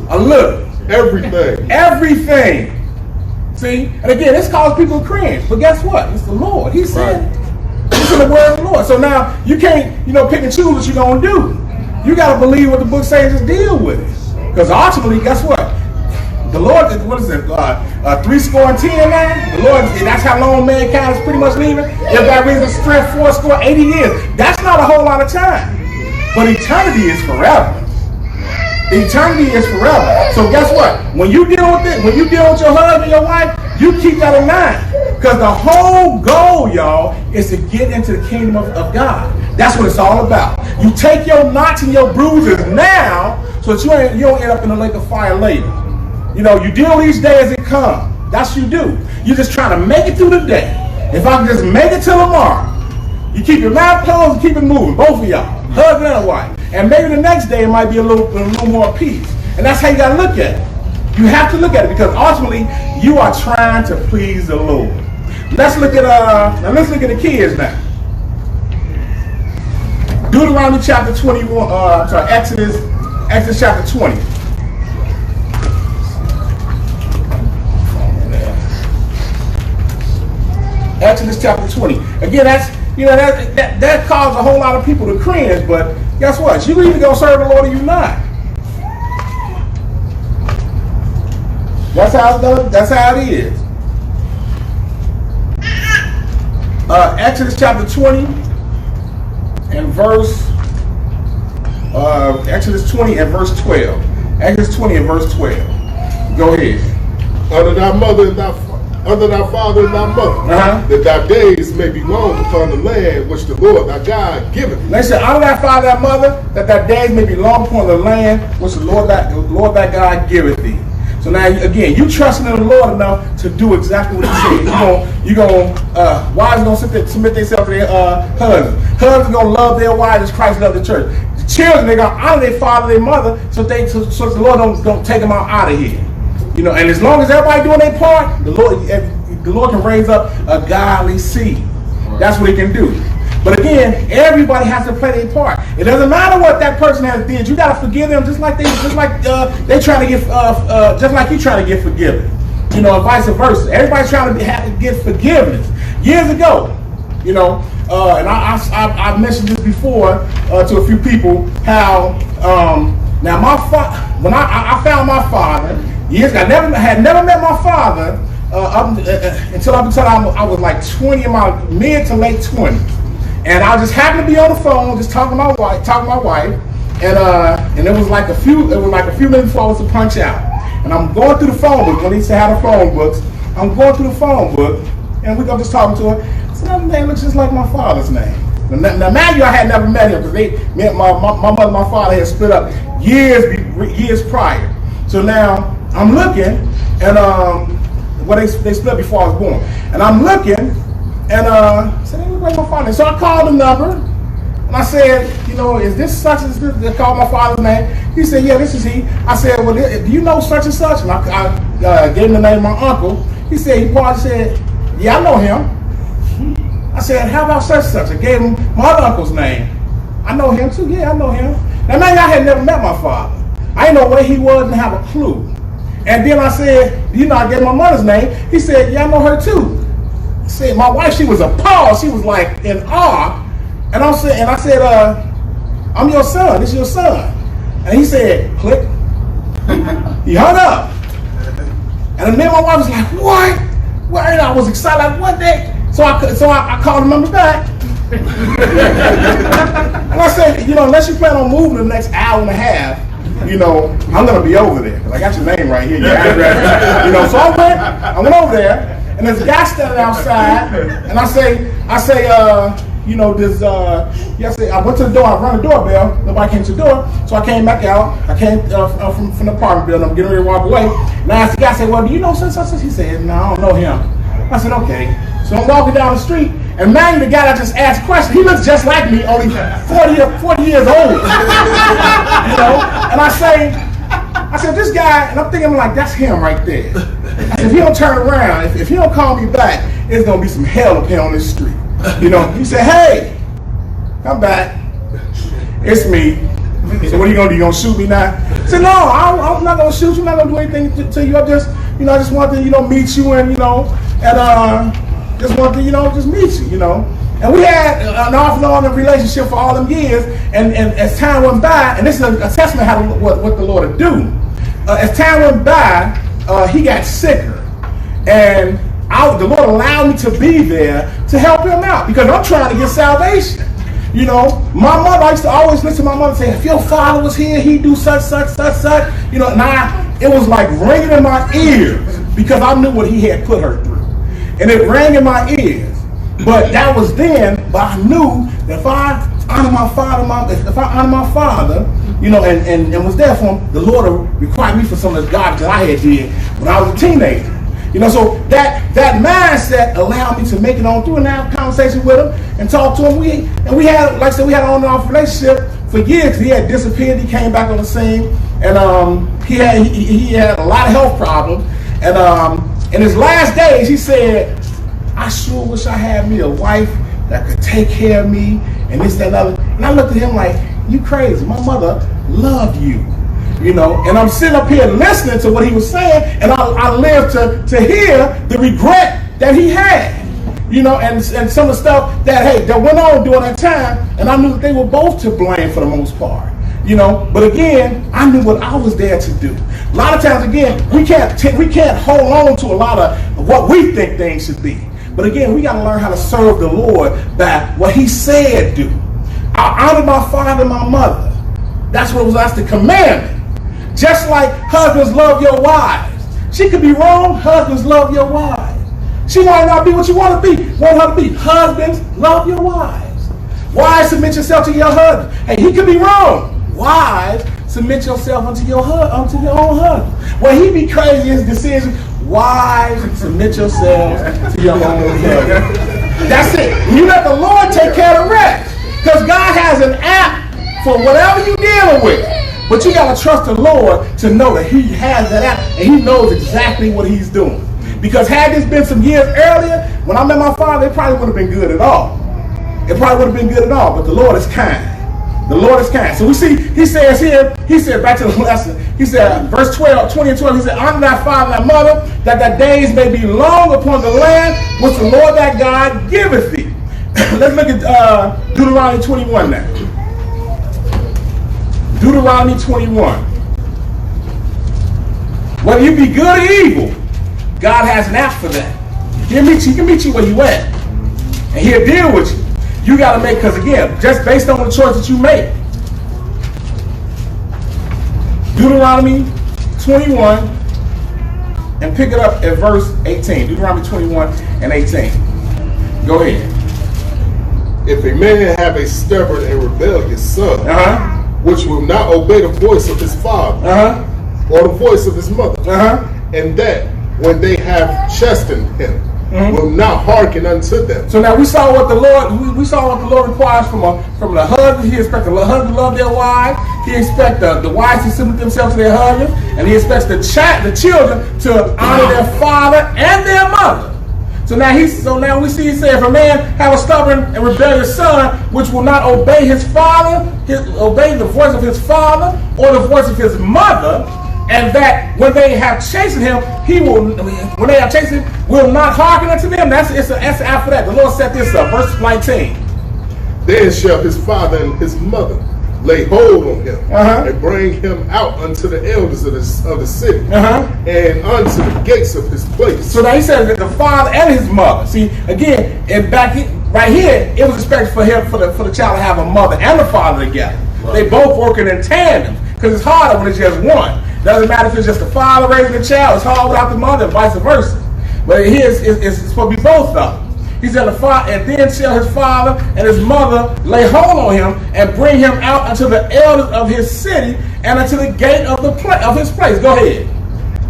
A little. Everything. Everything. See? And again, this causes people to cringe. But guess what? It's the Lord. He said it. It's in the word of the Lord. So now, you can't, pick and choose what you're going to do. You got to believe what the book says, just deal with it. Because ultimately, guess what? The Lord, what is it? 10 now? The Lord, that's how long mankind is pretty much leaving. If that reason strength 80 years. That's not a whole lot of time. But eternity is forever. Eternity is forever. So guess what? When you deal with it, when you deal with your husband, your wife, you keep that in mind. Because the whole goal, y'all, is to get into the kingdom of God. That's what it's all about. You take your knots and your bruises now, so that you don't end up in the lake of fire later. You know, you deal each day as it comes. That's what you do. You're just trying to make it through the day. If I can just make it till tomorrow, you keep your mouth closed and keep it moving, both of y'all, husband and wife. And maybe the next day it might be a little more peace. And that's how you got to look at it. You have to look at it, because ultimately you are trying to please the Lord. Let's look at the kids now. Deuteronomy chapter 21. Exodus chapter 20. Exodus chapter 20. Again, that caused a whole lot of people to cringe, but guess what? You either gonna serve the Lord or you not. That's how it is. Exodus chapter 20 and verse Exodus 20 and verse 12. Exodus 20 and verse 12. Go ahead. Honor thy mother and honor thy father and thy mother, that thy days may be long upon the land which the Lord thy God giveth. They said, honor thy father and thy mother, that thy days may be long upon the land which the Lord thy God giveth thee. So now, again, you trusting in the Lord enough to do exactly what He said. Wives gonna submit themselves to their husbands. Husbands gonna love their wives as Christ loved the church. The children, they gonna honor their father, their mother, so the Lord don't take them out of here. And as long as everybody doing their part, the Lord can raise up a godly seed. That's what He can do. But again, everybody has to play their part. It doesn't matter what that person has did. You gotta forgive them just like you trying to get forgiven. And vice versa. Everybody's trying to get forgiveness. Years ago, and I mentioned this before to a few people how now when I found my father years ago, I had never met my father until I was like 20 in my mid to late 20s. And I just happened to be on the phone, just talking to my wife, and it was like a few minutes before I was to punch out. And I'm going through the phone book when they used to have the phone books. I'm going through the phone book, and I'm just talking to her. I said, that name looks just like my father's name. Now, mind you, I had never met him because my mother and my father had split up years prior. So now I'm looking, and they split before I was born, and I'm looking. And I said, they look like my father. So I called the number, and I said, is this such and such? They called my father's name. He said, yeah, this is he. I said, well, do you know such and such? And I gave him the name of my uncle. He said, yeah, I know him. I said, how about such and such? I gave him my other uncle's name. I know him too. Yeah, I know him. Now, man, I had never met my father. I didn't know where he was and have a clue. And then I said, I gave my mother's name. He said, yeah, I know her too. I said, my wife, she was appalled. She was like in awe. And I said, I'm your son. This is your son. And he said, click. He hung up. And then my wife was like, what? Well, I was excited. Like, what day? So I called the number back. And I said, unless you plan on moving the next hour and a half, I'm going to be over there. Because I got your name right here. So I went over there. And there's a guy standing outside, and I say, I went to the door, I rang the doorbell, nobody came to the door, so I came back out, I came from the apartment building, I'm getting ready to walk away, and I asked the guy, I said, well, do you know such? He said, no, I don't know him. I said, okay. So I'm walking down the street, and man, the guy that just asked a question, he looks just like me, only 40 years old. And I said, this guy, and I'm thinking like, that's him right there. If he don't turn around, if he don't call me back, it's gonna be some hell up here on this street. He said, hey, come back. It's me. So what are you gonna do? You gonna shoot me now? I said, no, I'm not gonna shoot you. I'm not gonna do anything to you. I just want to, meet you and, just want to, just meet you, And we had an off and on relationship for all them years. And as time went by, and this is a testament how what the Lord would do. As time went by, he got sicker, and the Lord allowed me to be there to help him out because I'm trying to get salvation. My mother, I used to always listen to my mother say, if your father was here, he'd do such. And it was like ringing in my ears because I knew what he had put her through, and it rang in my ears. But that was then. But I knew that if I honor my father, and was there for him, the Lord required me for some of the garbage that I had did when I was a teenager. So that mindset allowed me to make it on through and have a conversation with him and talk to him. We had, like I said, we had an on and off relationship for years. He had disappeared. He came back on the scene, and he had a lot of health problems. And in his last days, he said, I sure wish I had me a wife that could take care of me and this, that, and other. And I looked at him like, you crazy. My mother loved you. And I'm sitting up here listening to what he was saying, and I lived to hear the regret that he had, and some of the stuff that went on during that time, and I knew that they were both to blame for the most part, But again, I knew what I was there to do. A lot of times, again, we can't hold on to a lot of what we think things should be. But again, we got to learn how to serve the Lord by what He said do. I honored my father and my mother. That's the commandment. Just like husbands love your wives. She could be wrong. Husbands love your wives. She might not be what you want to be. Want her to be. Husbands love your wives. Wives, submit yourself to your husband. Hey, he could be wrong. Wives, submit yourself unto your own husband. When he be crazy in his decisions, wives, submit yourselves to your own husband. That's it. You let the Lord take care of the rest. Because God has an app for whatever you're dealing with. But you got to trust the Lord to know that he has that app and he knows exactly what he's doing. Because had this been some years earlier, when I met my father, it probably would have been good at all. It probably would have been good at all, but the Lord is kind. The Lord is kind. So we see, he says here, he said, back to the lesson, he said, verse 12, 20 and 12, he said, honor thy father and thy mother, that thy days may be long upon the land which the Lord thy God giveth thee. Let's look at Deuteronomy 21 now. Deuteronomy 21. Whether you be good or evil, God has an app for that. He can meet you where you at. And he'll deal with you. You got to make, because again, just based on the choice that you make. Deuteronomy 21, and pick it up at verse 18. Deuteronomy 21 and 18. Go ahead. If a man have a stubborn and rebellious son, which will not obey the voice of his father, or the voice of his mother, and that when they have chastened him, will not hearken unto them. So now we saw what the Lord requires from the husband. He expects the husband to love their wives. He expects the wives to submit themselves to their husbands, and he expects the children to honor their father and their mother. So now we see he said, if a man have a stubborn and rebellious son, which will not obey his father, obey the voice of his father or the voice of his mother, and that when they have chastened him, will not hearken unto them. That's after that. The Lord set this up. Verse 19. Then shall his father and his mother lay hold on him and bring him out unto the elders of the city and unto the gates of his place. So now he says that the father and his mother. See, again, and right here, it was expected for the child to have a mother and a father together. Right. They both working in tandem, because it's harder when it's just one. Doesn't matter if it's just the father raising the child, it's hard without the mother, and vice versa. But here it's supposed to be both of them. He said, and then shall his father and his mother lay hold on him and bring him out unto the elders of his city and unto the gate of his place. Go ahead.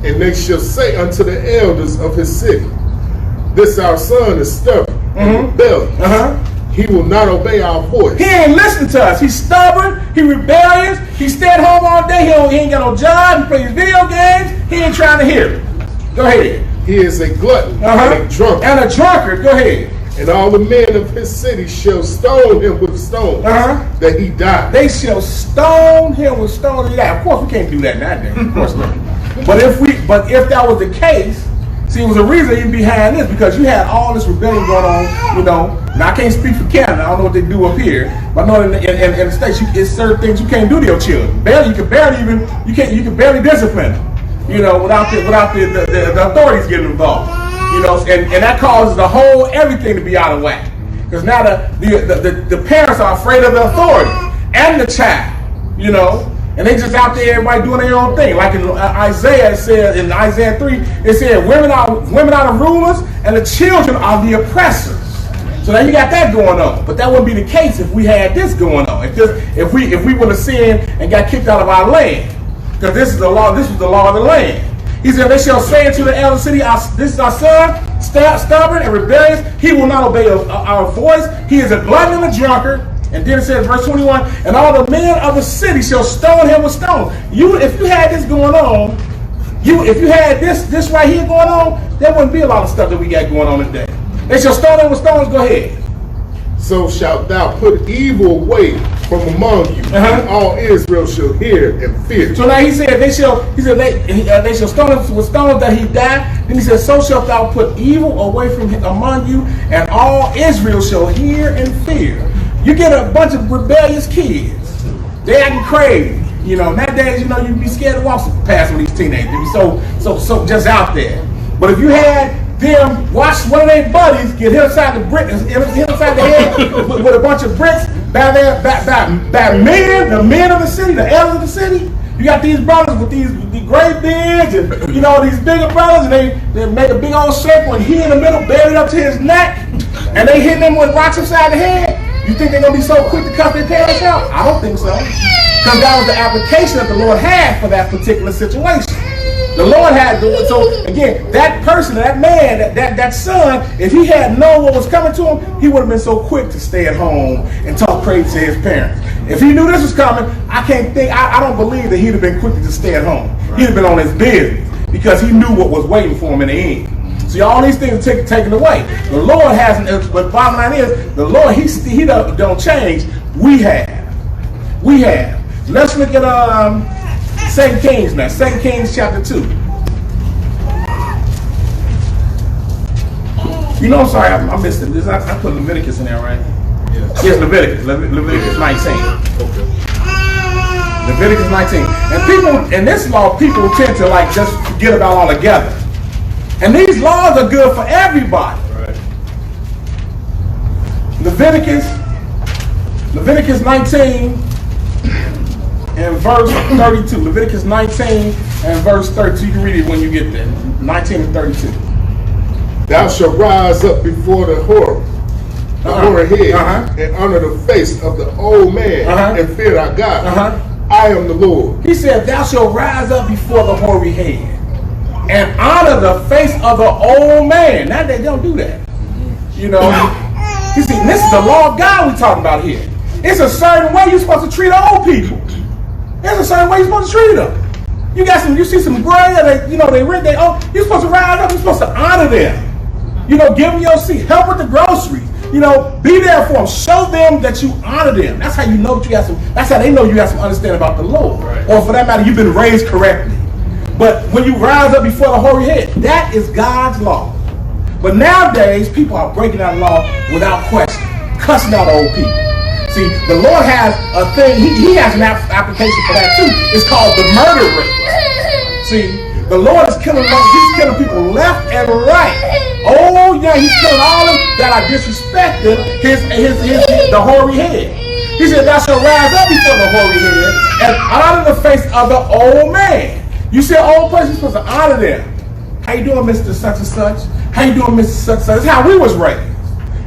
And they shall say unto the elders of his city, this our son is stubborn and rebellious. He will not obey our voice. He ain't listening to us. He's stubborn. He rebellious. He stayed home all day. He ain't got no job. He plays video games. He ain't trying to hear it. Go ahead. He is a glutton and a drunkard. And a drunkard. Go ahead. And all the men of his city shall stone him with stones that he die. They shall stone him with stones that he die. Of course, we can't do that nowadays. Of course not. But if that was the case, see, it was a reason even behind this, because you had all this rebellion going on, you know. Now, I can't speak for Canada. I don't know what they do up here. But I know in the States, it's certain things you can't do to your children. You can barely discipline them, you know, without the authorities getting involved. You know, and that causes everything to be out of whack. Because now the parents are afraid of the authority and the child, you know. And they just out there, everybody doing their own thing. Like in Isaiah, it said, in Isaiah 3, it said, women are the rulers and the children are the oppressors. So now you got that going on. But that wouldn't be the case if we had this going on. If we would have sinned and got kicked out of our land. Because this was the law of the land. He said, they shall say unto the elder city, this is our son, stubborn and rebellious. He will not obey our voice. He is a glutton and a drunkard. And then it says, verse 21, and all the men of the city shall stone him with stones. If you had this going on, if you had this right here going on, there wouldn't be a lot of stuff that we got going on today. They shall stone him with stones. Go ahead. So shalt thou put evil away from among you, and all Israel shall hear and fear. So now he said they shall stone him with stones that he die. Then he said, so shalt thou put evil away from among you, and all Israel shall hear and fear. You get a bunch of rebellious kids. They acting crazy. You know, nowadays, you know, you'd be scared to walk past with these teenagers. They'd be so just out there. But if you had them watch one of their buddies get hit upside the head with a bunch of bricks by men of the city, the elders of the city, You got these brothers with these great beards and, you know, these bigger brothers, and they make a big old circle, and he in the middle, buried up to his neck, and they hitting them with rocks upside the head. You think they're going to be so quick to cut their parents out? I don't think so. Because that was the application that the Lord had for that particular situation. The Lord had to do it. So again, that person, that man, that son, if he had known what was coming to him, he would have been so quick to stay at home and talk crazy to his parents. If he knew this was coming, I don't believe that he'd have been quick to just stay at home. Right. He'd have been on his business because he knew what was waiting for him in the end. See, all these things are taken away. The Lord hasn't, but bottom line is, the Lord, he don't change. We have. Let's look at 2 Kings now. 2 Kings chapter 2. You know, I'm sorry, I missed it. I put Leviticus in there, right? Yes, Leviticus 19. Okay. Leviticus 19. And people, in this law, people tend to like just forget about altogether. And these laws are good for everybody. Right. Leviticus 19 and verse 32. Leviticus 19 and verse 32. You can read it when you get there. 19 and 32. Thou shalt rise up before the hoary head, and under the face of the old man, and fear thy God. I am the Lord. He said, thou shalt rise up before the hoary head, and honor the face of the old man. Now they don't do that. You know, you see, this is the law of God we're talking about here. It's a certain way you're supposed to treat old people. There's a certain way you're supposed to treat them. You see some gray, you're supposed to rise up, you're supposed to honor them. You know, give them your seat, help with the groceries. You know, be there for them. Show them that you honor them. That's how you know that you have some. That's how they know you have some understanding about the Lord, right. Or for that matter, you've been raised correctly. But when you rise up before the hoary head, that is God's law. But nowadays, people are breaking that law without question, cussing out old people. See, the Lord has a thing. He has an application for that too. It's called the murder rate. See, the Lord is killing. He's killing people left and right. Oh yeah, he's killing all of them that are disrespecting the hoary head. He said, thou shalt rise up before the hoary head and honor the face of the old man. You see an old person, you're supposed to honor them. How you doing, Mr. Such and Such? How you doing, Mr. Such and Such? That's how we was raised.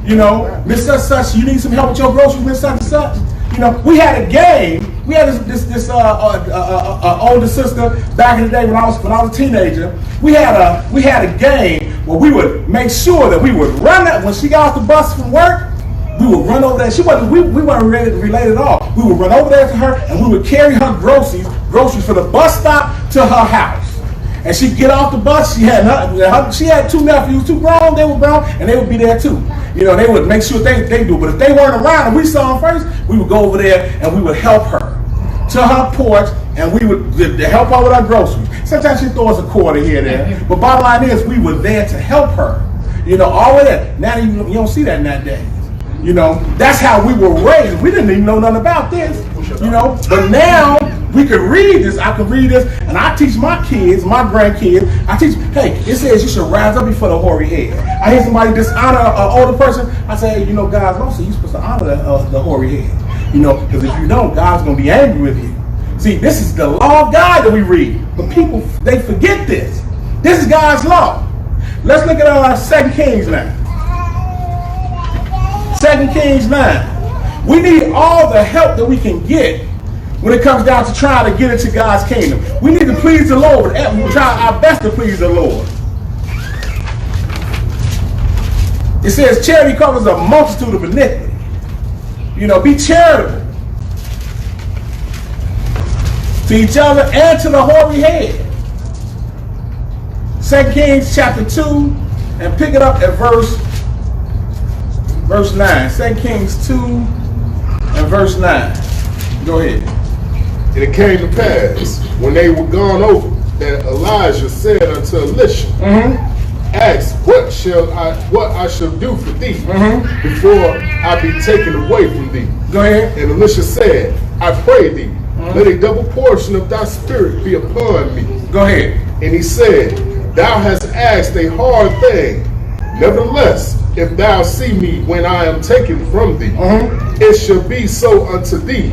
You know, Mr. Such and Such, you need some help with your groceries, Mr. Such and Such? You know, we had a game. We had this older sister back in the day when I was a teenager. We had a game where we would make sure that we would run that when she got off the bus from work. We would run over there. We weren't related at all. We would run over there to her and we would carry her groceries from the bus stop to her house. And she'd get off the bus. She had two nephews, two grown. They were grown, and they would be there too. You know, they would make sure they do. But if they weren't around and we saw them first, we would go over there and we would help her to her porch, and we would help her with our groceries. Sometimes she throw us a quarter here and there. But bottom line is, we were there to help her. You know, all of that. Now you don't see that nowadays. You know, that's how we were raised. We didn't even know nothing about this. You know, but now we can read this. I can read this, and I teach my kids, my grandkids. I teach, hey, it says you should rise up before the hoary head. I hear somebody dishonor an older person. I say, you know, God's law, so you're supposed to honor the hoary head. You know, because if you don't, God's going to be angry with you. See, this is the law of God that we read. But people, they forget this. This is God's law. Let's look at 2 Kings now. 2 Kings 9. We need all the help that we can get when it comes down to trying to get into God's kingdom. We need to please the Lord. We try our best to please the Lord. It says charity covers a multitude of iniquity. You know, be charitable to each other and to the hoary head. 2 Kings chapter 2, and pick it up at verse 9. 2 Kings 2 and verse 9. Go ahead. And it came to pass, when they were gone over, that Elijah said unto Elisha, ask, what I shall do for thee before I be taken away from thee? Go ahead. And Elisha said, I pray thee, let a double portion of thy spirit be upon me. Go ahead. And he said, thou hast asked a hard thing. Nevertheless, if thou see me when I am taken from thee, it shall be so unto thee.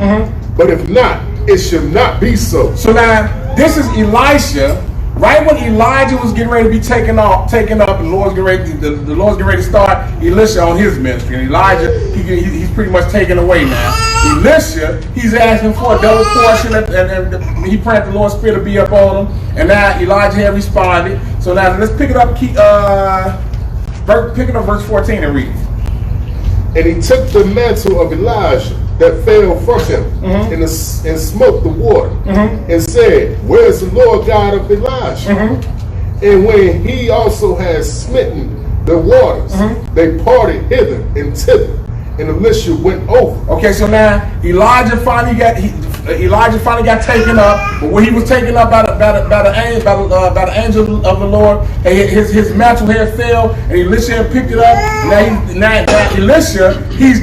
But if not, it should not be so. So now, this is Elisha, right when Elijah was getting ready to be taken up, and the Lord's getting ready to start Elisha on his ministry. And Elijah, he's pretty much taken away now. Elisha, he's asking for a double portion, and he prayed the Lord's Spirit to be up on him. And now Elijah had responded. So now let's pick it up, pick it up verse 14 and read it. And he took the mantle of Elijah that fell from him and smote the water and said, where is the Lord God of Elijah? And when he also had smitten the waters, they parted hither and thither, and Elisha went over. Okay, so now Elijah finally got taken up, but when he was taken up by the angel of the Lord, his mantle hair fell, and Elisha picked it up. Now Elisha, he's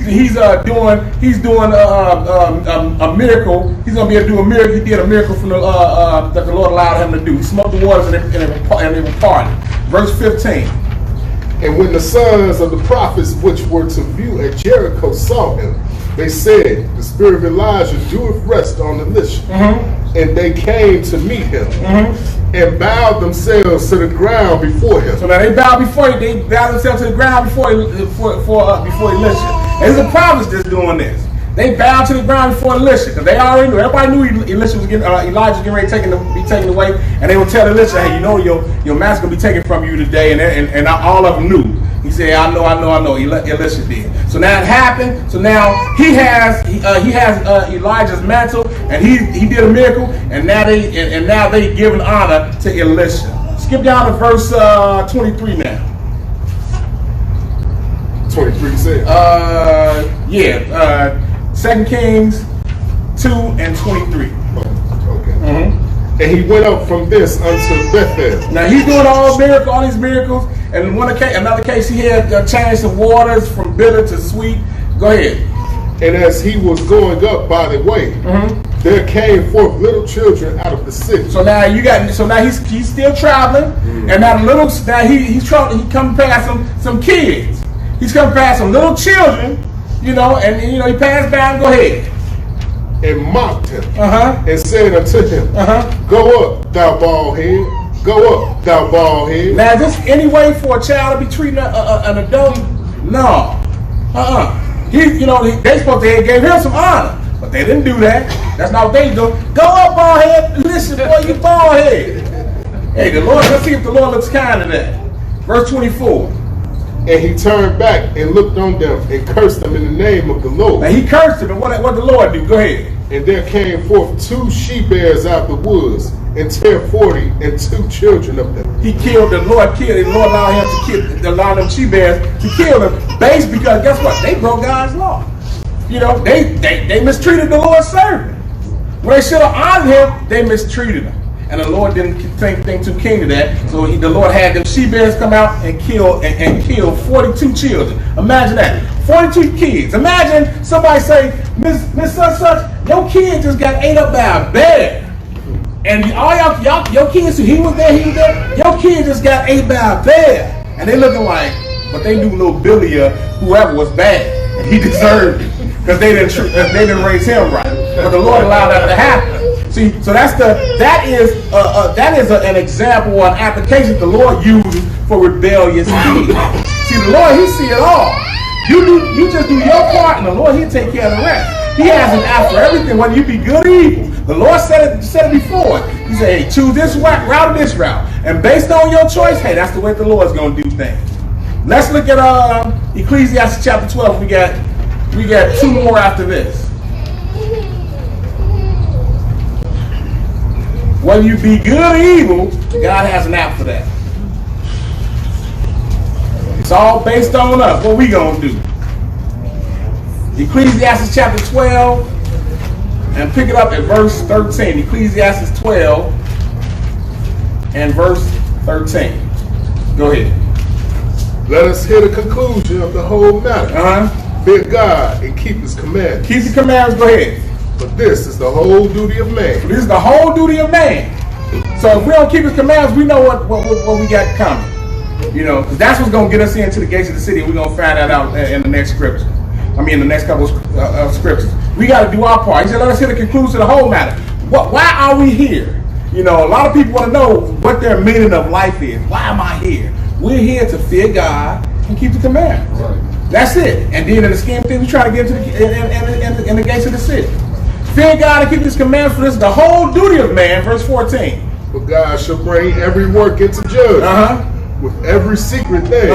doing a miracle. He's gonna be able to do a miracle. He did a miracle from that the Lord allowed him to do. He smote the waters and they were parted. Verse 15. And when the sons of the prophets which were to view at Jericho saw him, they said, the spirit of Elijah doeth rest on Elisha. And they came to meet him and bowed themselves to the ground before him. So now they bowed themselves to the ground before Elisha. And there's a prophet that's doing this. They bowed to the ground before Elisha because they already knew. Everybody knew Elijah was getting ready to be taken away, and they would tell Elisha, "Hey, you know your master gonna be taken from you today," and all of them knew. He said, "I know." Elisha did. So now it happened. So now he has Elijah's mantle, and he did a miracle, and now they giving honor to Elisha. Skip down to verse 23 now. 23 said. 2 Kings 2 and 23. Okay. And he went up from this unto Bethel. Now he's doing all these miracles. And in another case, he had changed the waters from bitter to sweet. Go ahead. And as he was going up by the way, there came forth little children out of the city. So now he's still traveling, and he's coming past some kids. He's coming past some little children, he passed by. Go ahead. And mocked him, and said unto him, go up, thou bald head. Go up, thou bald head. Now, is this any way for a child to be treating an adult? No. They supposed to gave him some honor, but they didn't do that. That's not what they do. Go up, bald head. Listen, boy, you bald head. Hey, let's see if the Lord looks kind to that. Verse 24. And he turned back and looked on them and cursed them in the name of the Lord. Now he cursed them, and what did the Lord do? Go ahead. And there came forth 2 she-bears out the woods, and 40 and 2 children of them. The Lord allowed them she-bears to kill them, based because guess what? They broke God's law. They mistreated the Lord's servant. When they should have honored him, they mistreated him. And the Lord didn't think too keen to that. So the Lord had them she-bears come out and kill 42 children. Imagine that. 42 kids. Imagine somebody say, Miss such, your kid just got ate up by a bear. And all your kids, he was there, your kid just got ate by a bear. And they looking like, but they knew little Billy or whoever was bad. And he deserved it. Because they didn't raise him right. But the Lord allowed that to happen. See, so that is an example or an application the Lord uses for rebellious kids. See, the Lord, he see it all. You just do your part, and the Lord, he'll take care of the rest. He has an app for everything, whether you be good or evil. The Lord said it before. He said, hey, choose this route or this route. And based on your choice, hey, that's the way the Lord's going to do things. Let's look at Ecclesiastes chapter 12. We got 2 more after this. Whether you be good or evil, God has an app for that. It's all based on us. What we gonna do? Ecclesiastes chapter 12, and pick it up at verse 13. Ecclesiastes 12 and verse 13. Go ahead. Let us hear the conclusion of the whole matter. Fear God and keep his commandments. Keep the commandments. Go ahead. But this is the whole duty of man. This is the whole duty of man. So if we don't keep his commandments, we know what we got coming. Because that's what's going to get us into the gates of the city. We're going to find that out in the next scripture. In the next couple of scriptures. We got to do our part. He said, let us hear the conclusion of the whole matter. Why are we here? You know, a lot of people want to know what their meaning of life is. Why am I here? We're here to fear God and keep the commandments. Right. That's it. And then in the scheme of things, we try to get into the gates of the city. Fear God and keep His commandments, for this is the whole duty of man. Verse 14. But God shall bring every work into judgment with every secret thing,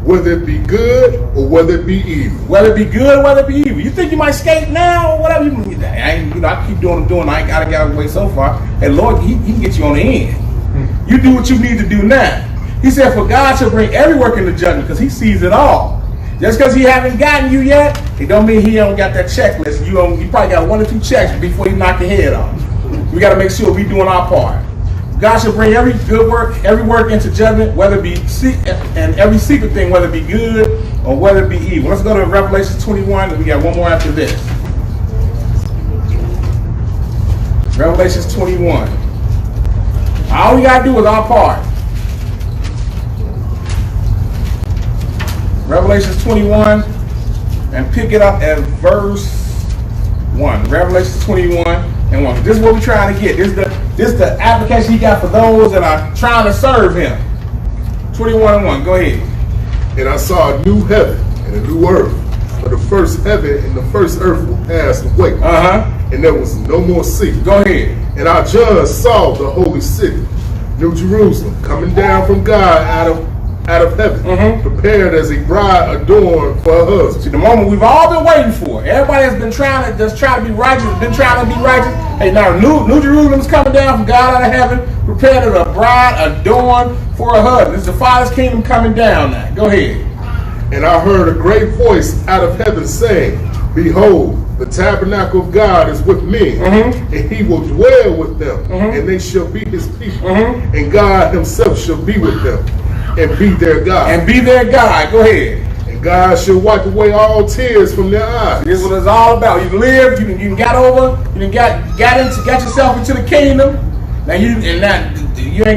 whether it be good or whether it be evil. Whether it be good or whether it be evil. You think you might skate now or whatever? I keep doing. I ain't gotta get away so far. Hey, Lord, he can get you on the end. You do what you need to do now. He said, for God shall bring every work into judgment, because He sees it all. Just because He haven't gotten you yet, it don't mean He don't got that checklist. You probably got 1 or 2 checks before He knock your head off. We got to make sure we doing our part. God shall bring every good work, every work into judgment, whether it be and every secret thing, whether it be good or whether it be evil. Let's go to Revelation 21, and we got one more after this. Revelation 21. All we got to do is our part. Revelation 21, and pick it up at verse 1. Revelation 21 and 1. This is what we're trying to get. This is the application He got for those that are trying to serve Him. 21 and 1. Go ahead. And I saw a new heaven and a new earth. For the first heaven and the first earth were passed away. And there was no more sea. Go ahead. And I, John, saw the holy city, New Jerusalem, coming down from God out of heaven, prepared as a bride adorned for her husband. See, the moment we've all been waiting for. Everybody has been trying to be righteous, Hey, now New Jerusalem's coming down from God out of heaven, prepared as a bride adorned for her husband. This is the Father's kingdom coming down now. Go ahead. And I heard a great voice out of heaven saying, Behold, the tabernacle of God is with men, and He will dwell with them, and they shall be His people, and God Himself shall be with them, and be their God. And be their God. Go ahead. And God shall wipe away all tears from their eyes. This is what it's all about. You lived, you got over, you got yourself into the kingdom. Now you ain't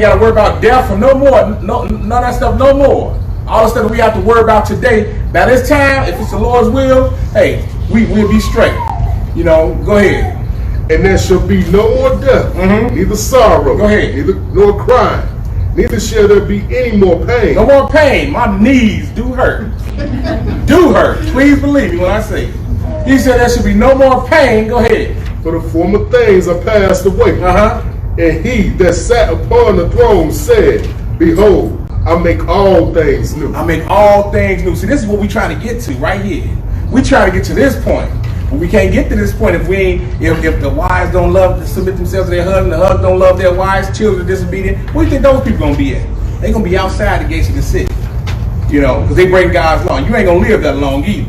got to worry about death or no more. None of that stuff no more. All the stuff that we have to worry about today. By this time, if it's the Lord's will, hey, we'll be straight. You know, go ahead. And there shall be no more death, neither sorrow, go ahead, nor crying. Neither shall there be any more pain. No more pain. My knees do hurt. Do hurt. Please believe me when I say it. He said there should be no more pain. Go ahead. For the former things are passed away. And He that sat upon the throne said, Behold, I make all things new. I make all things new. See, this is what we're trying to get to right here. We try to get to this point. But we can't get to this point if the wives don't submit themselves to their husband, the husbands don't love their wives, children are disobedient. Where do you think those people going to be at? They're going to be outside the gates of the city. You know, because they break God's law. You ain't going to live that long either.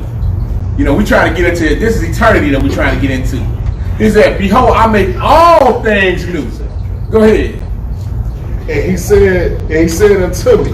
You know, we trying to get into it. This is eternity that we're trying to get into. He said, Behold, I make all things new. Go ahead. And he said unto me,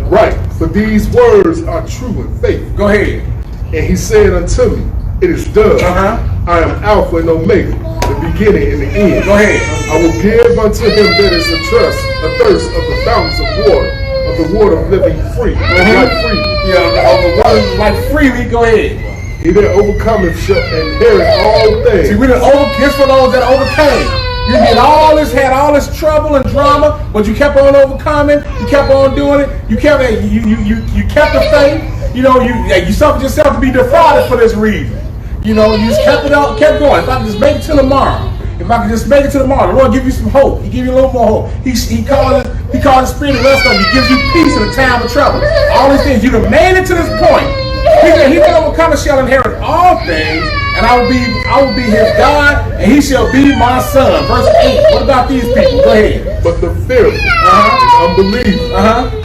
Right, for these words are true and faithful. Go ahead. And He said unto me, It is done. I am Alpha and Omega, the beginning and the end. Go ahead. I will give unto him that is athirst of the fountains of water of living free, like freely. Yeah, of the water like freely. Go ahead. He that overcometh shall inherit all things. See, this for those that overcame. You had all this trouble and drama, but you kept on overcoming. You kept on doing it. You kept the faith. You know, you suffered yourself to be defrauded for this reason. You know, you just kept going. If I could just make it to tomorrow, the Lord give you some hope. He give you a little more hope. He calls the Spirit of rest on you. He gives you peace in a time of trouble. All these things. You have made it to this point. He that overcometh shall inherit all things, and I will be his God, and he shall be my son. Verse 8. What about these people? Go ahead. But the fearful, the unbelieving,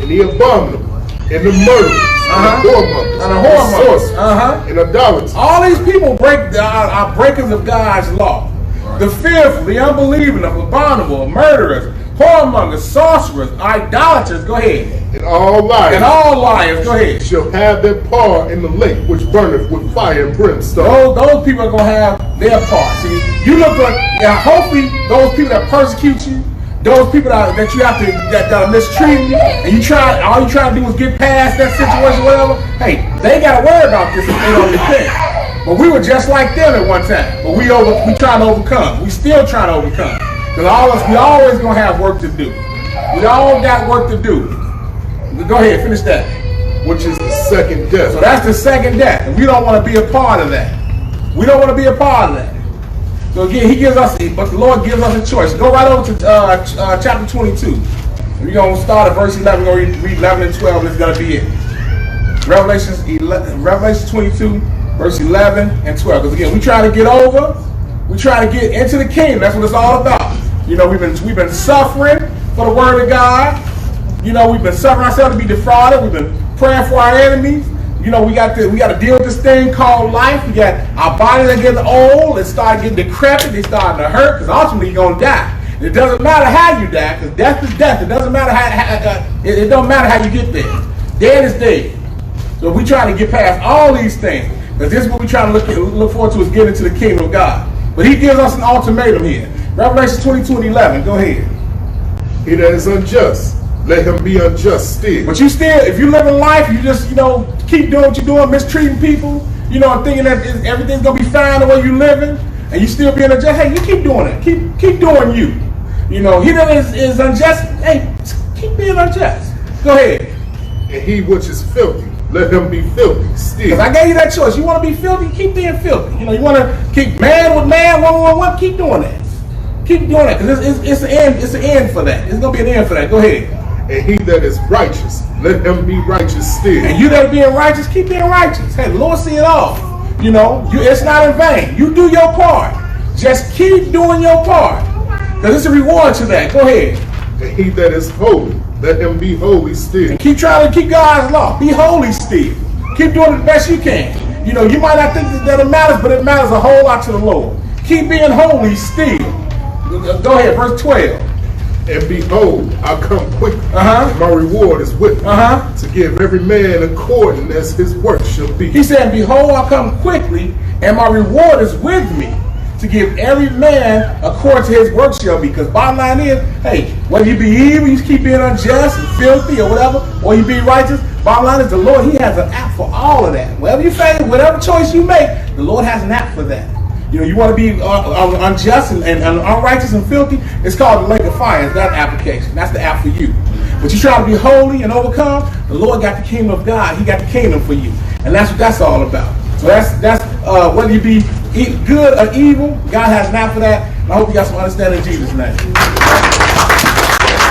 and the abominable, and the murderers, and the whoremongers, and idolaters. All these people are breakers of God's law. The fearful, the unbelieving, the abominable, murderers, whoremongers, sorcerers, idolaters. Go ahead. And all liars. Go ahead. Shall have their part in the lake which burneth with fire and brimstone. Those people are going to have their part. See, you look like, hopefully those people that persecute you, those people that you have to that are mistreating you, and all you try to do is get past that situation, whatever. Hey, they ain't got to worry about this if they don't repent. But we were just like them at one time. But we trying to overcome. We still trying to overcome. Because we always gonna have work to do. We all got work to do. Go ahead, finish that. Which is the second death. So that's the second death, and we don't want to be a part of that. We don't want to be a part of that. So again, but the Lord gives us a choice. Go right over to chapter 22. We're gonna start at verse 11. We're gonna read 11 and 12. And it's gonna be it. Revelation 22, verse 11 and 12. Because again, we try to get over. We try to get into the kingdom. That's what it's all about. You know, we've been suffering for the word of God. You know, we've been suffering ourselves to be defrauded. We've been praying for our enemies. You know, we got to deal with this thing called life. We got our bodies that getting old. They start getting decrepit. They starting to hurt because ultimately you're gonna die. It doesn't matter how you die, because death is death. It doesn't matter it don't matter how you get there. Dead is dead. So we trying to get past all these things, because this is what we trying to look forward to, is getting to the kingdom of God. But he gives us an ultimatum here. Revelation 22 and 11. Go ahead. He that is unjust, let him be unjust still. But you still, if you live in life, you just, keep doing what you're doing, mistreating people, and thinking that everything's going to be fine the way you're living, and you still being unjust, hey, you keep doing it. Keep doing you. He that is unjust, hey, keep being unjust. Go ahead. And he which is filthy, let him be filthy still. Because I gave you that choice. You want to be filthy, keep being filthy. You want to keep man with man, one, keep doing that. Keep doing that, because it's an end. It's an end for that. It's going to be an end for that. Go ahead. And he that is righteous, let him be righteous still. And you that are being righteous, keep being righteous. Hey, the Lord see it all. It's not in vain. You do your part. Just keep doing your part, because it's a reward to that. Go ahead. And he that is holy, let him be holy still. And keep trying to keep God's law. Be holy still. Keep doing it the best you can. You might not think that it matters, but it matters a whole lot to the Lord. Keep being holy still. Go ahead, verse 12. And behold, I come quickly. And my reward is with me, to give every man according as his work shall be. He said, behold, I come quickly, and my reward is with me, to give every man according to his work shall be. Because bottom line is, hey, whether you be evil, you keep being unjust and filthy or whatever, or you be righteous, bottom line is the Lord, he has an app for all of that. Whatever you face, whatever choice you make, the Lord has an app for that. You want to be unjust and unrighteous and filthy, it's called the lake of fire. It's that application. That's the app for you. But you try to be holy and overcome, the Lord got the kingdom of God. He got the kingdom for you. And that's what that's all about. So that's whether you be good or evil, God has an app for that. And I hope you got some understanding in Jesus' name.